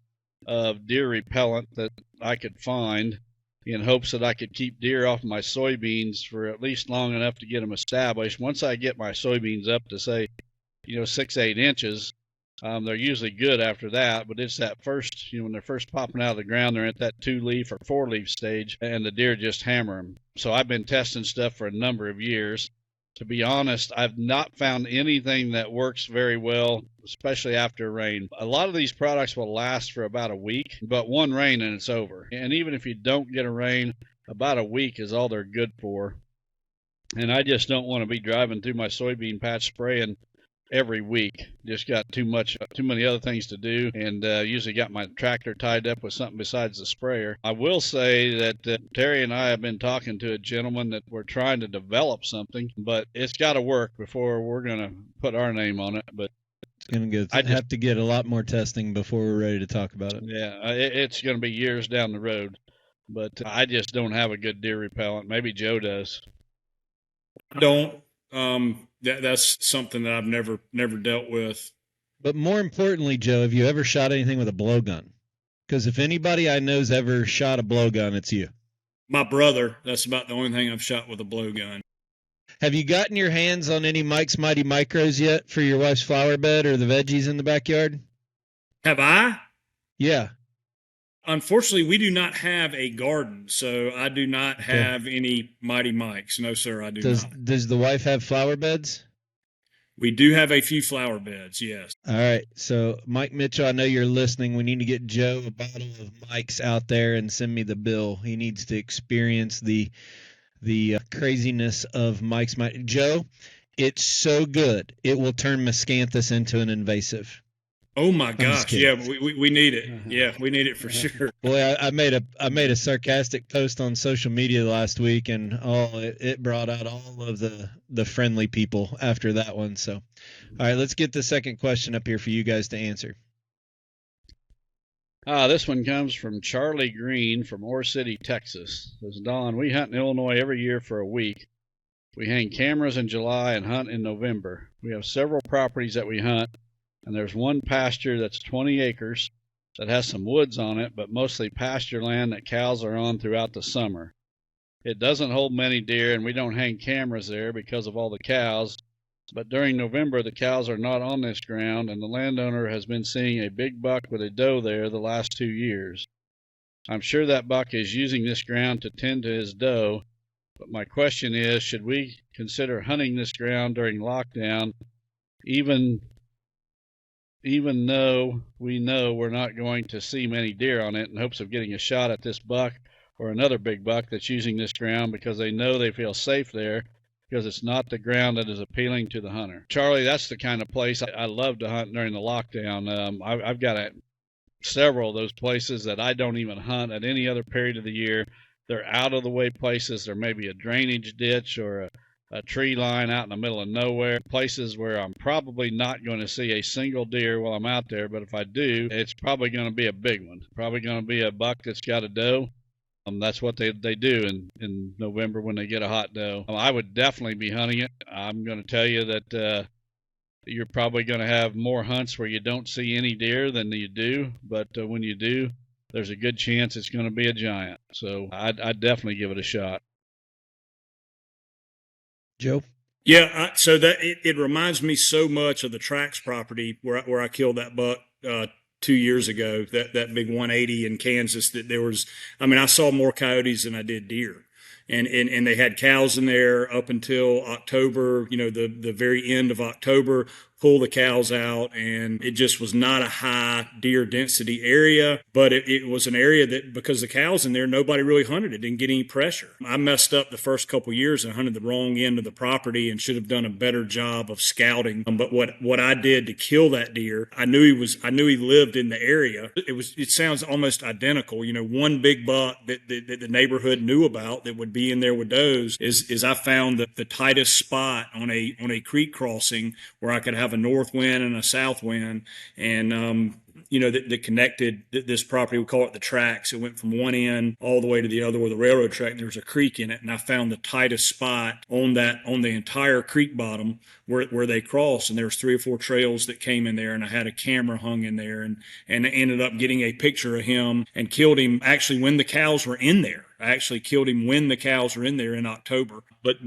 of deer repellent that I could find in hopes that I could keep deer off my soybeans for at least long enough to get them established. Once I get my soybeans up to, say, 6-8 inches, they're usually good after that, but it's that first, when they're first popping out of the ground, they're at that 2-leaf or 4-leaf stage, and the deer just hammer them. So I've been testing stuff for a number of years. To be honest, I've not found anything that works very well, especially after rain. A lot of these products will last for about a week, but one rain and it's over. And even if you don't get a rain, about a week is all they're good for. And I just don't want to be driving through my soybean patch spraying every week. Just got too many other things to do, and usually got my tractor tied up with something besides the sprayer. I will say that Terry and I have been talking to a gentleman that we're trying to develop something, but it's got to work before we're going to put our name on it. But it's going to have to get a lot more testing before we're ready to talk about it. Yeah, it's going to be years down the road, but I just don't have a good deer repellent. Maybe Joe does. Don't. That's something that I've never dealt with. But more importantly, Joe, have you ever shot anything with a blowgun? Because if anybody I know's ever shot a blowgun, it's you. My brother. That's about the only thing I've shot with a blowgun. Have you gotten your hands on any Mike's Mighty Micros yet for your wife's flower bed or the veggies in the backyard? Have I? Yeah. Unfortunately, we do not have a garden, so I do not have any Mighty Mikes. No, sir, I do not. Does the wife have flower beds? We do have a few flower beds, yes. All right. So, Mike Mitchell, I know you're listening. We need to get Joe a bottle of Mike's out there and send me the bill. He needs to experience the craziness of Mike's Mighty. Joe, it's so good. It will turn miscanthus into an invasive. Oh my gosh! Yeah, we need it. Yeah, we need it for sure. Boy, I made a sarcastic post on social media last week, and it brought out all of the friendly people after that one. So, all right, let's get the second question up here for you guys to answer. This one comes from Charlie Green from Ore City, Texas. Says, Don, we hunt in Illinois every year for a week. We hang cameras in July and hunt in November. We have several properties that we hunt. And there's one pasture that's 20 acres that has some woods on it, but mostly pasture land that cows are on throughout the summer. It doesn't hold many deer, and we don't hang cameras there because of all the cows. But during November, the cows are not on this ground, and the landowner has been seeing a big buck with a doe there the last 2 years. I'm sure that buck is using this ground to tend to his doe, but my question is, should we consider hunting this ground during lockdown, even though we know we're not going to see many deer on it, in hopes of getting a shot at this buck, or another big buck that's using this ground because they know they feel safe there because it's not the ground that is appealing to the hunter. Charlie, that's the kind of place I love to hunt during the lockdown. I've got several of those places that I don't even hunt at any other period of the year. They're out of the way places. There may be a drainage ditch or a tree line out in the middle of nowhere, places where I'm probably not going to see a single deer while I'm out there, but if I do, it's probably going to be a big one. Probably going to be a buck that's got a doe. That's what they do in November when they get a hot doe. I would definitely be hunting it. I'm going to tell you that you're probably going to have more hunts where you don't see any deer than you do, but when you do, there's a good chance it's going to be a giant. So I'd definitely give it a shot. Joe? Yeah, so that it reminds me so much of the Trax property where I killed that buck 2 years ago, that big 180 in Kansas. That there was, I mean, I saw more coyotes than I did deer. And they had cows in there up until October, the very end of October, pull the cows out, and it just was not a high deer density area, but it was an area that, because the cows in there, nobody really hunted it, didn't get any pressure. I messed up the first couple of years and hunted the wrong end of the property and should have done a better job of scouting. But what I did to kill that deer, I knew he lived in the area. It sounds almost identical. One big buck that the neighborhood knew about that would be in there with does is I found the tightest spot on a creek crossing where I could have a north wind and a south wind, and that connected this property. We call it the tracks. It went from one end all the way to the other with a railroad track, and there was a creek in it, and I found the tightest spot on the entire creek bottom where they crossed, and there was 3 or 4 trails that came in there, and I had a camera hung in there, and I ended up getting a picture of him and killed him actually when the cows were in there. I actually killed him when the cows were in there in October. But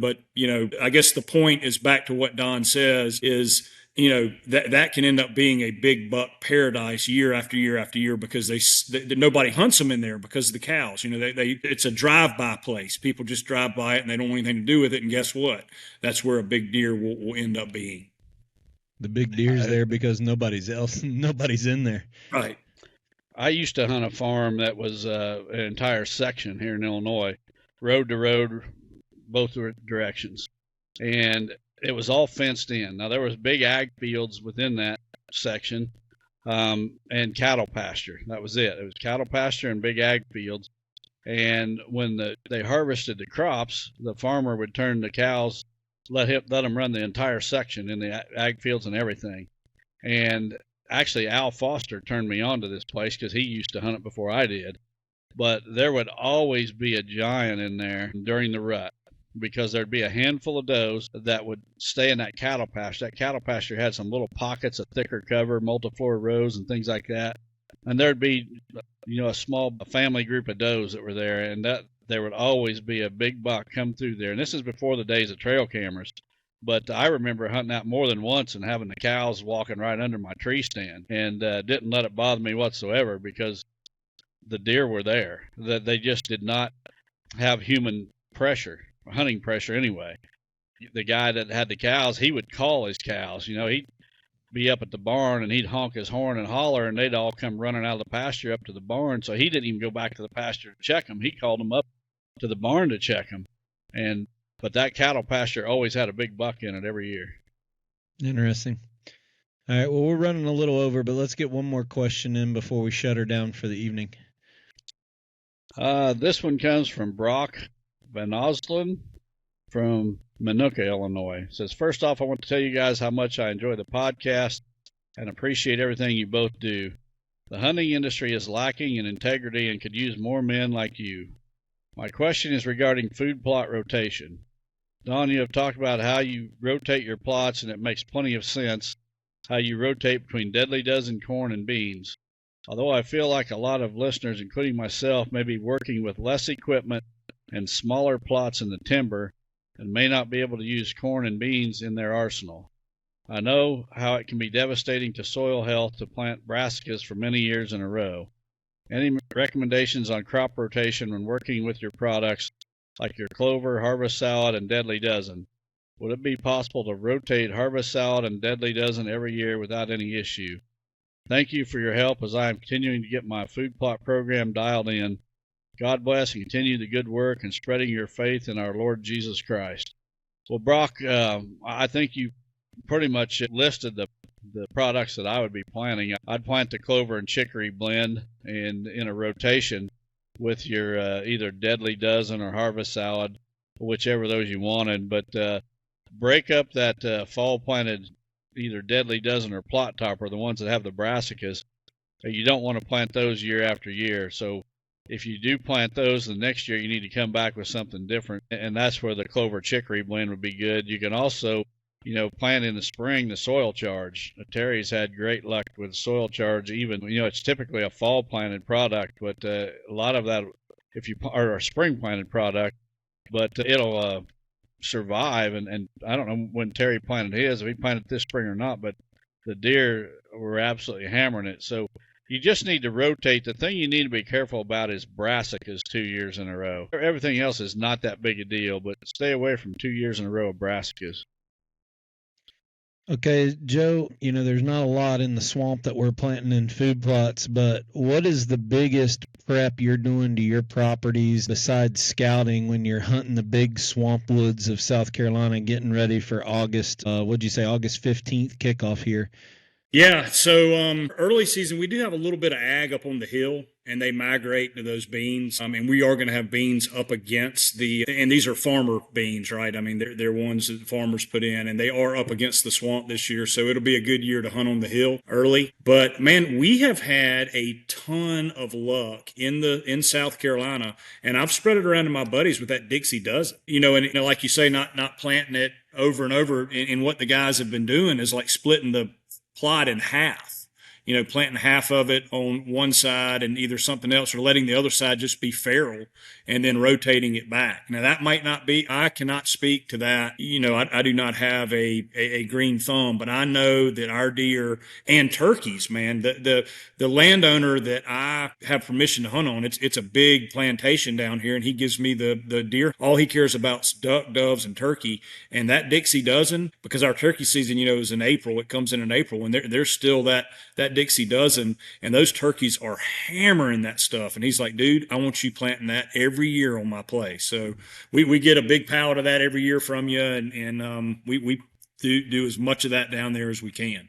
I guess the point is back to what Don says is, that can end up being a big buck paradise year after year after year because nobody hunts them in there because of the cows. It's a drive-by place. People just drive by it and they don't want anything to do with it. And guess what? That's where a big deer will end up being. The big deer's there because nobody's in there. Right. I used to hunt a farm that was an entire section here in Illinois, road to road, both directions. And it was all fenced in. Now, there was big ag fields within that section and cattle pasture. That was it. It was cattle pasture and big ag fields. And when they harvested the crops, the farmer would turn the cows, let them run the entire section in the ag fields and everything. And actually, Al Foster turned me on to this place because he used to hunt it before I did. But there would always be a giant in there during the rut because there'd be a handful of does that would stay in that cattle pasture. That cattle pasture had some little pockets of thicker cover, multiflora rows and things like that. And there'd be, a small family group of does that were there, and that there would always be a big buck come through there. And this is before the days of trail cameras. But I remember hunting out more than once and having the cows walking right under my tree stand, and didn't let it bother me whatsoever because the deer were there. That they just did not have human pressure, hunting pressure anyway. The guy that had the cows, he would call his cows. He'd be up at the barn and he'd honk his horn and holler, and they'd all come running out of the pasture up to the barn. So he didn't even go back to the pasture to check them. He called them up to the barn to check them. But that cattle pasture always had a big buck in it every year. Interesting. All right, well, we're running a little over, but let's get one more question in before we shut her down for the evening. This one comes from Brock Van Oslin from Minooka, Illinois. It says, first off, I want to tell you guys how much I enjoy the podcast and appreciate everything you both do. The hunting industry is lacking in integrity and could use more men like you. My question is regarding food plot rotation. Don, you have talked about how you rotate your plots, and it makes plenty of sense how you rotate between deadly dozen corn and beans. Although I feel like a lot of listeners, including myself, may be working with less equipment and smaller plots in the timber and may not be able to use corn and beans in their arsenal. I know how it can be devastating to soil health to plant brassicas for many years in a row. Any recommendations on crop rotation when working with your products, like your clover, harvest salad, and deadly dozen? Would it be possible to rotate harvest salad and deadly dozen every year without any issue? Thank you for your help as I am continuing to get my food plot program dialed in. God bless and continue the good work and spreading your faith in our Lord Jesus Christ. Well, Brock, I think you pretty much listed the products that I would be planting. I'd plant the clover and chicory blend and in a rotation with your either Deadly Dozen or Harvest Salad, whichever of those you wanted. But break up that fall planted either Deadly Dozen or Plot Topper, the ones that have the brassicas. You don't want to plant those year after year. So if you do plant those, the next year you need to come back with something different. And that's where the clover chicory blend would be good. You can also, plant in the spring the soil charge. Terry's had great luck with soil charge. Even, it's typically a fall planted product, but a lot of that, or a spring planted product, but it'll survive. And I don't know when Terry planted his, if he planted this spring or not, but the deer were absolutely hammering it. So you just need to rotate. The thing you need to be careful about is brassicas 2 years in a row. Everything else is not that big a deal, but stay away from 2 years in a row of brassicas. Okay, Joe, there's not a lot in the swamp that we're planting in food plots, but what is the biggest prep you're doing to your properties besides scouting when you're hunting the big swamp woods of South Carolina, getting ready for August, August 15th kickoff here? Yeah, so early season, we do have a little bit of ag up on the hill, and they migrate to those beans. And we are going to have beans up against and these are farmer beans, right? I mean, they're ones that farmers put in, and they are up against the swamp this year. So it'll be a good year to hunt on the hill early. But man, we have had a ton of luck in South Carolina, and I've spread it around to my buddies with that Dixie Dozen. And like you say, not planting it over and over. And what the guys have been doing is like splitting the plot in half, planting half of it on one side and either something else, or letting the other side just be feral and then rotating it back. Now that might not be, I cannot speak to that. I do not have a green thumb, but I know that our deer and turkeys, man, the landowner that I have permission to hunt on, it's a big plantation down here, and he gives me the deer. All he cares about is duck, doves, and turkey. And that Dixie Dozen, because our turkey season, is in April, it comes in April, and there's still that Dixie Dozen, and those turkeys are hammering that stuff. And he's like, dude, I want you planting that every year on my place. So we get a big pallet of that every year from you, and we do as much of that down there as we can.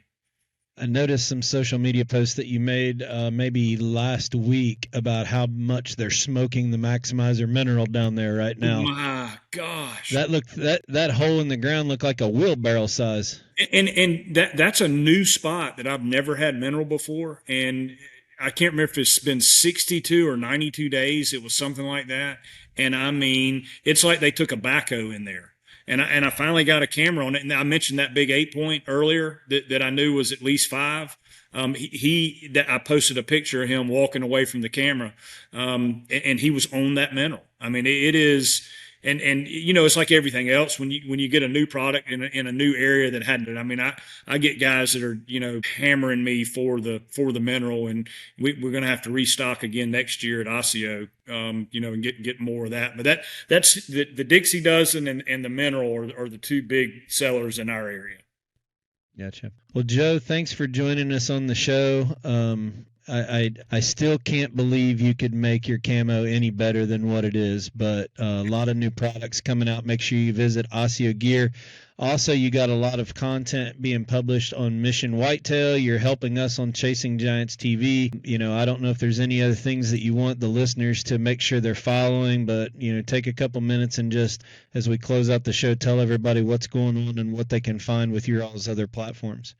I noticed some social media posts that you made maybe last week about how much they're smoking the Maximizer mineral down there right now. Oh my gosh. That hole in the ground looked like a wheelbarrow size. And that's a new spot that I've never had mineral before. And I can't remember if it's been 62 or 92 days. It was something like that. And I mean, it's like they took a backhoe in there. And I finally got a camera on it. And I mentioned that big 8-point earlier that I knew was at least 5. I posted a picture of him walking away from the camera, and he was on that mineral. I mean, it is, and it's like everything else when you get a new product in a new area that hadn't. I mean, I get guys that are hammering me for the mineral, and we're going to have to restock again next year at ASIO, and get more of that. But that's the Dixie Dozen and the mineral are the two big sellers in our area. Gotcha. Well, Joe, thanks for joining us on the show. I still can't believe you could make your camo any better than what it is, but a lot of new products coming out. Make sure you visit Osseo Gear. Also, you got a lot of content being published on Mission Whitetail. You're helping us on Chasing Giants TV. I don't know if there's any other things that you want the listeners to make sure they're following, but, take a couple minutes and just, as we close out the show, tell everybody what's going on and what they can find with your all's other platforms.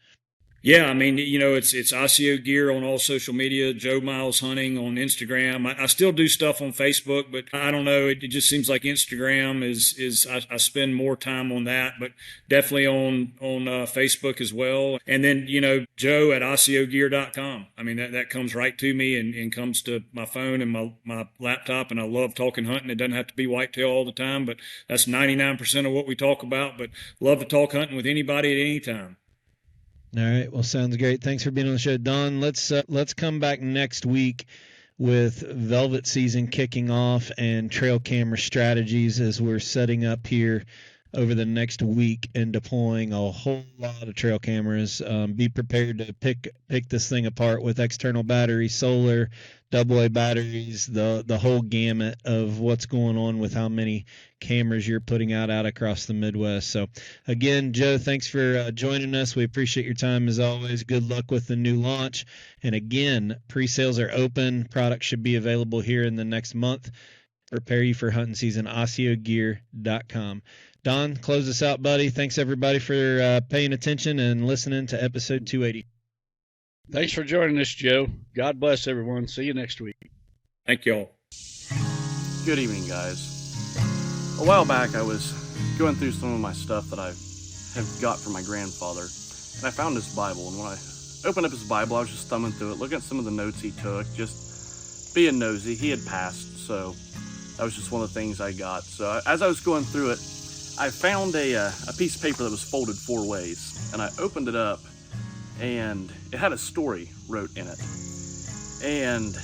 Yeah, I mean, it's Osseo Gear on all social media, Joe Miles Hunting on Instagram. I still do stuff on Facebook, but I don't know. It just seems like Instagram is I spend more time on that, but definitely on Facebook as well. And then, Joe at OsseoGear.com. I mean, that comes right to me and comes to my phone and my laptop, and I love talking hunting. It doesn't have to be whitetail all the time, but that's 99% of what we talk about, but love to talk hunting with anybody at any time. All right. Well, sounds great. Thanks for being on the show, Don. Let's come back next week with velvet season kicking off and trail camera strategies as we're setting up here over the next week and deploying a whole lot of trail cameras. Be prepared to pick this thing apart with external batteries, solar, AA batteries, the whole gamut of what's going on with how many cameras you're putting out across the Midwest. So again, Joe, thanks for joining us. We appreciate your time as always. Good luck with the new launch. And again, pre-sales are open. Products should be available here in the next month. Prepare you for hunting season. OsseoGear.com. Don, close us out, buddy. Thanks everybody for paying attention and listening to episode 280. Thanks for joining us, Joe. God bless everyone. See you next week. Thank y'all. Good evening, guys. A while back, I was going through some of my stuff that I have got from my grandfather, and I found this Bible. And when I opened up his Bible, I was just thumbing through it, looking at some of the notes he took, just being nosy. He had passed, so that was just one of the things I got. So as I was going through it, I found a piece of paper that was folded 4 ways, and I opened it up, and it had a story wrote in it. And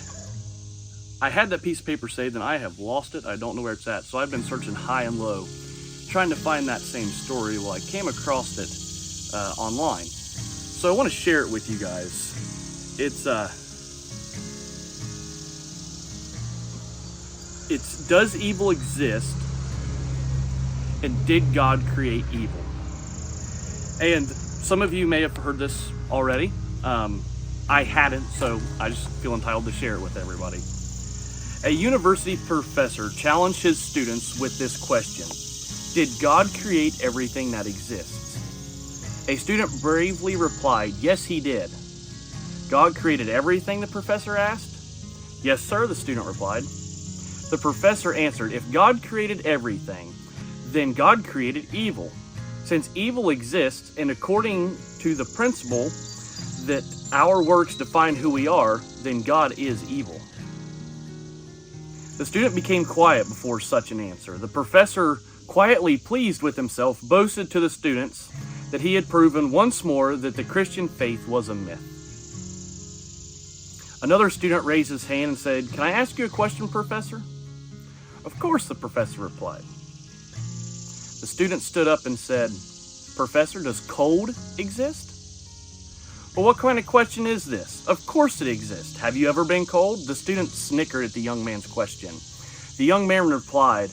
I had that piece of paper saved, and I have lost it. I don't know where it's at. So I've been searching high and low, trying to find that same story. Well, I came across it online. So I want to share it with you guys. It's Does Evil Exist? And Did God Create Evil? And some of you may have heard this already. I hadn't, so I just feel entitled to share it with everybody. A university professor challenged his students with this question: did God create everything that exists? A student bravely replied, yes, he did. God created everything, the professor asked. Yes, sir, the student replied. The professor answered, if God created everything, then God created evil. Since evil exists, and according to the principle that our works define who we are, then God is evil. The student became quiet before such an answer. The professor, quietly pleased with himself, boasted to the students that he had proven once more that the Christian faith was a myth. Another student raised his hand and said, can I ask you a question, Professor? Of course, the professor replied. The student stood up and said, Professor, does cold exist? Well, what kind of question is this? Of course it exists. Have you ever been cold? The student snickered at the young man's question. The young man replied,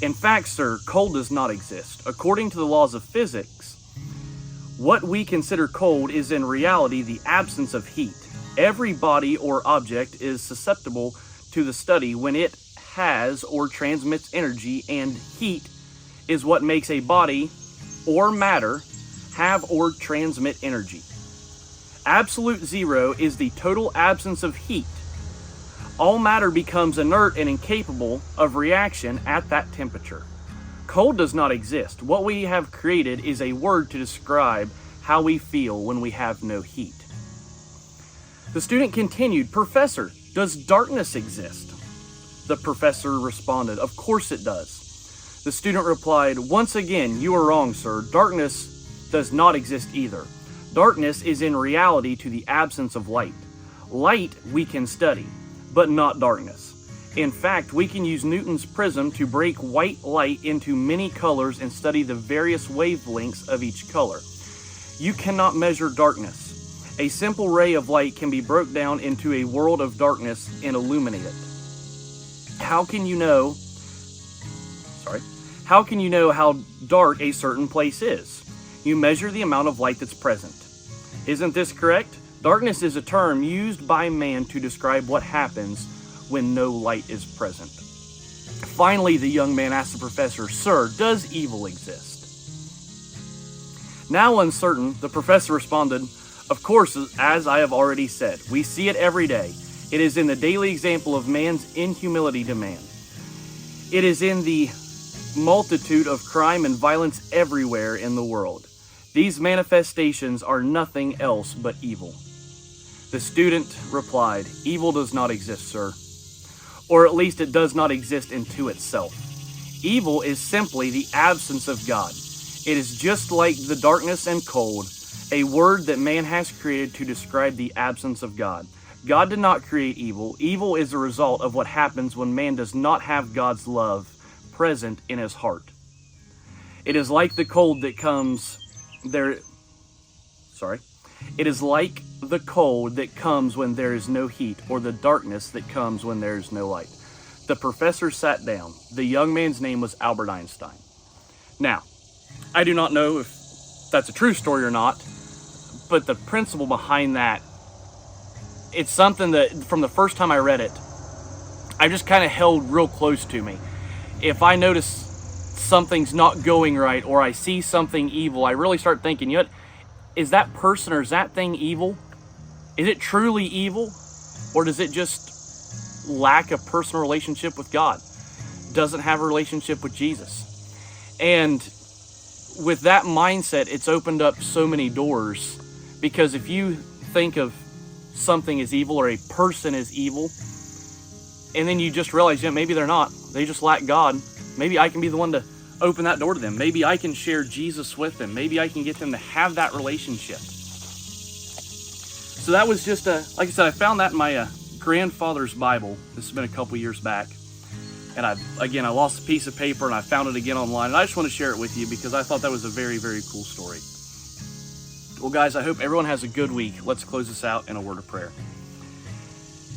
in fact, sir, cold does not exist. According to the laws of physics, what we consider cold is in reality the absence of heat. Every body or object is susceptible to the study when it has or transmits energy, and heat is what makes a body or matter have or transmit energy. Absolute zero is the total absence of heat. All matter becomes inert and incapable of reaction at that temperature. Cold does not exist. What we have created is a word to describe how we feel when we have no heat. The student continued, Professor, does darkness exist? The professor responded, of course it does. The student replied, once again, you are wrong, sir. Darkness does not exist either. Darkness is in reality to the absence of light. Light we can study, but not darkness. In fact, we can use Newton's prism to break white light into many colors and study the various wavelengths of each color. You cannot measure darkness. A simple ray of light can be broken down into a world of darkness and illuminate it. How can you know how dark a certain place is? You measure the amount of light that's present. Isn't this correct? Darkness is a term used by man to describe what happens when no light is present. Finally, the young man asked the professor, Sir, does evil exist? Now uncertain, the professor responded, Of course, as I have already said, we see it every day. It is in the daily example of man's inhumility to man. It is in the multitude of crime and violence everywhere in the world. These manifestations are nothing else but evil. The student replied, Evil does not exist, sir. Or at least it does not exist into itself. Evil is simply the absence of God. It is just like the darkness and cold, a word that man has created to describe the absence of God. God did not create evil. Evil is a result of what happens when man does not have God's love present in his heart. It is like the cold that comes there. Sorry. It is like the cold that comes when there is no heat, or the darkness that comes when there is no light. The professor sat down. The young man's name was Albert Einstein. Now, I do not know if that's a true story or not, but the principle behind that, it's something that from the first time I read it, I just kind of held real close to me. If I notice something's not going right, or I see something evil, I really start thinking, you know what? Is that person or is that thing evil? Is it truly evil? Or does it just lack a personal relationship with God? Doesn't have a relationship with Jesus? And with that mindset, it's opened up so many doors, because if you think of something as evil or a person as evil, and then you just realize, yeah, maybe they're not. They just lack God. Maybe I can be the one to open that door to them. Maybe I can share Jesus with them. Maybe I can get them to have that relationship. So that was just like I said, I found that in my grandfather's Bible. This has been a couple years back. And I lost a piece of paper and I found it again online. And I just want to share it with you because I thought that was a very, very cool story. Well, guys, I hope everyone has a good week. Let's close this out in a word of prayer.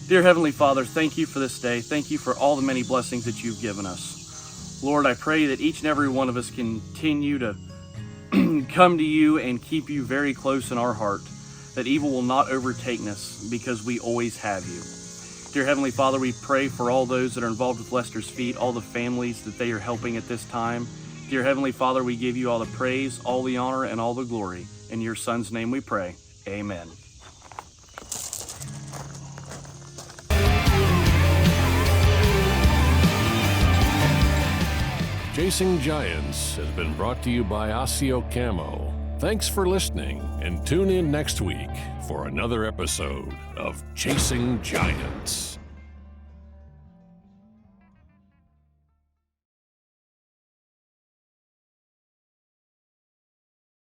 Dear Heavenly Father, thank you for this day. Thank you for all the many blessings that you've given us. Lord, I pray that each and every one of us continue to come to you and keep you very close in our heart, that evil will not overtake us because we always have you. Dear Heavenly Father, we pray for all those that are involved with Lester's Feet, all the families that they are helping at this time. Dear Heavenly Father, we give you all the praise, all the honor, and all the glory. In your Son's name we pray. Amen. Chasing Giants has been brought to you by Osseo Camo. Thanks for listening, and tune in next week for another episode of Chasing Giants.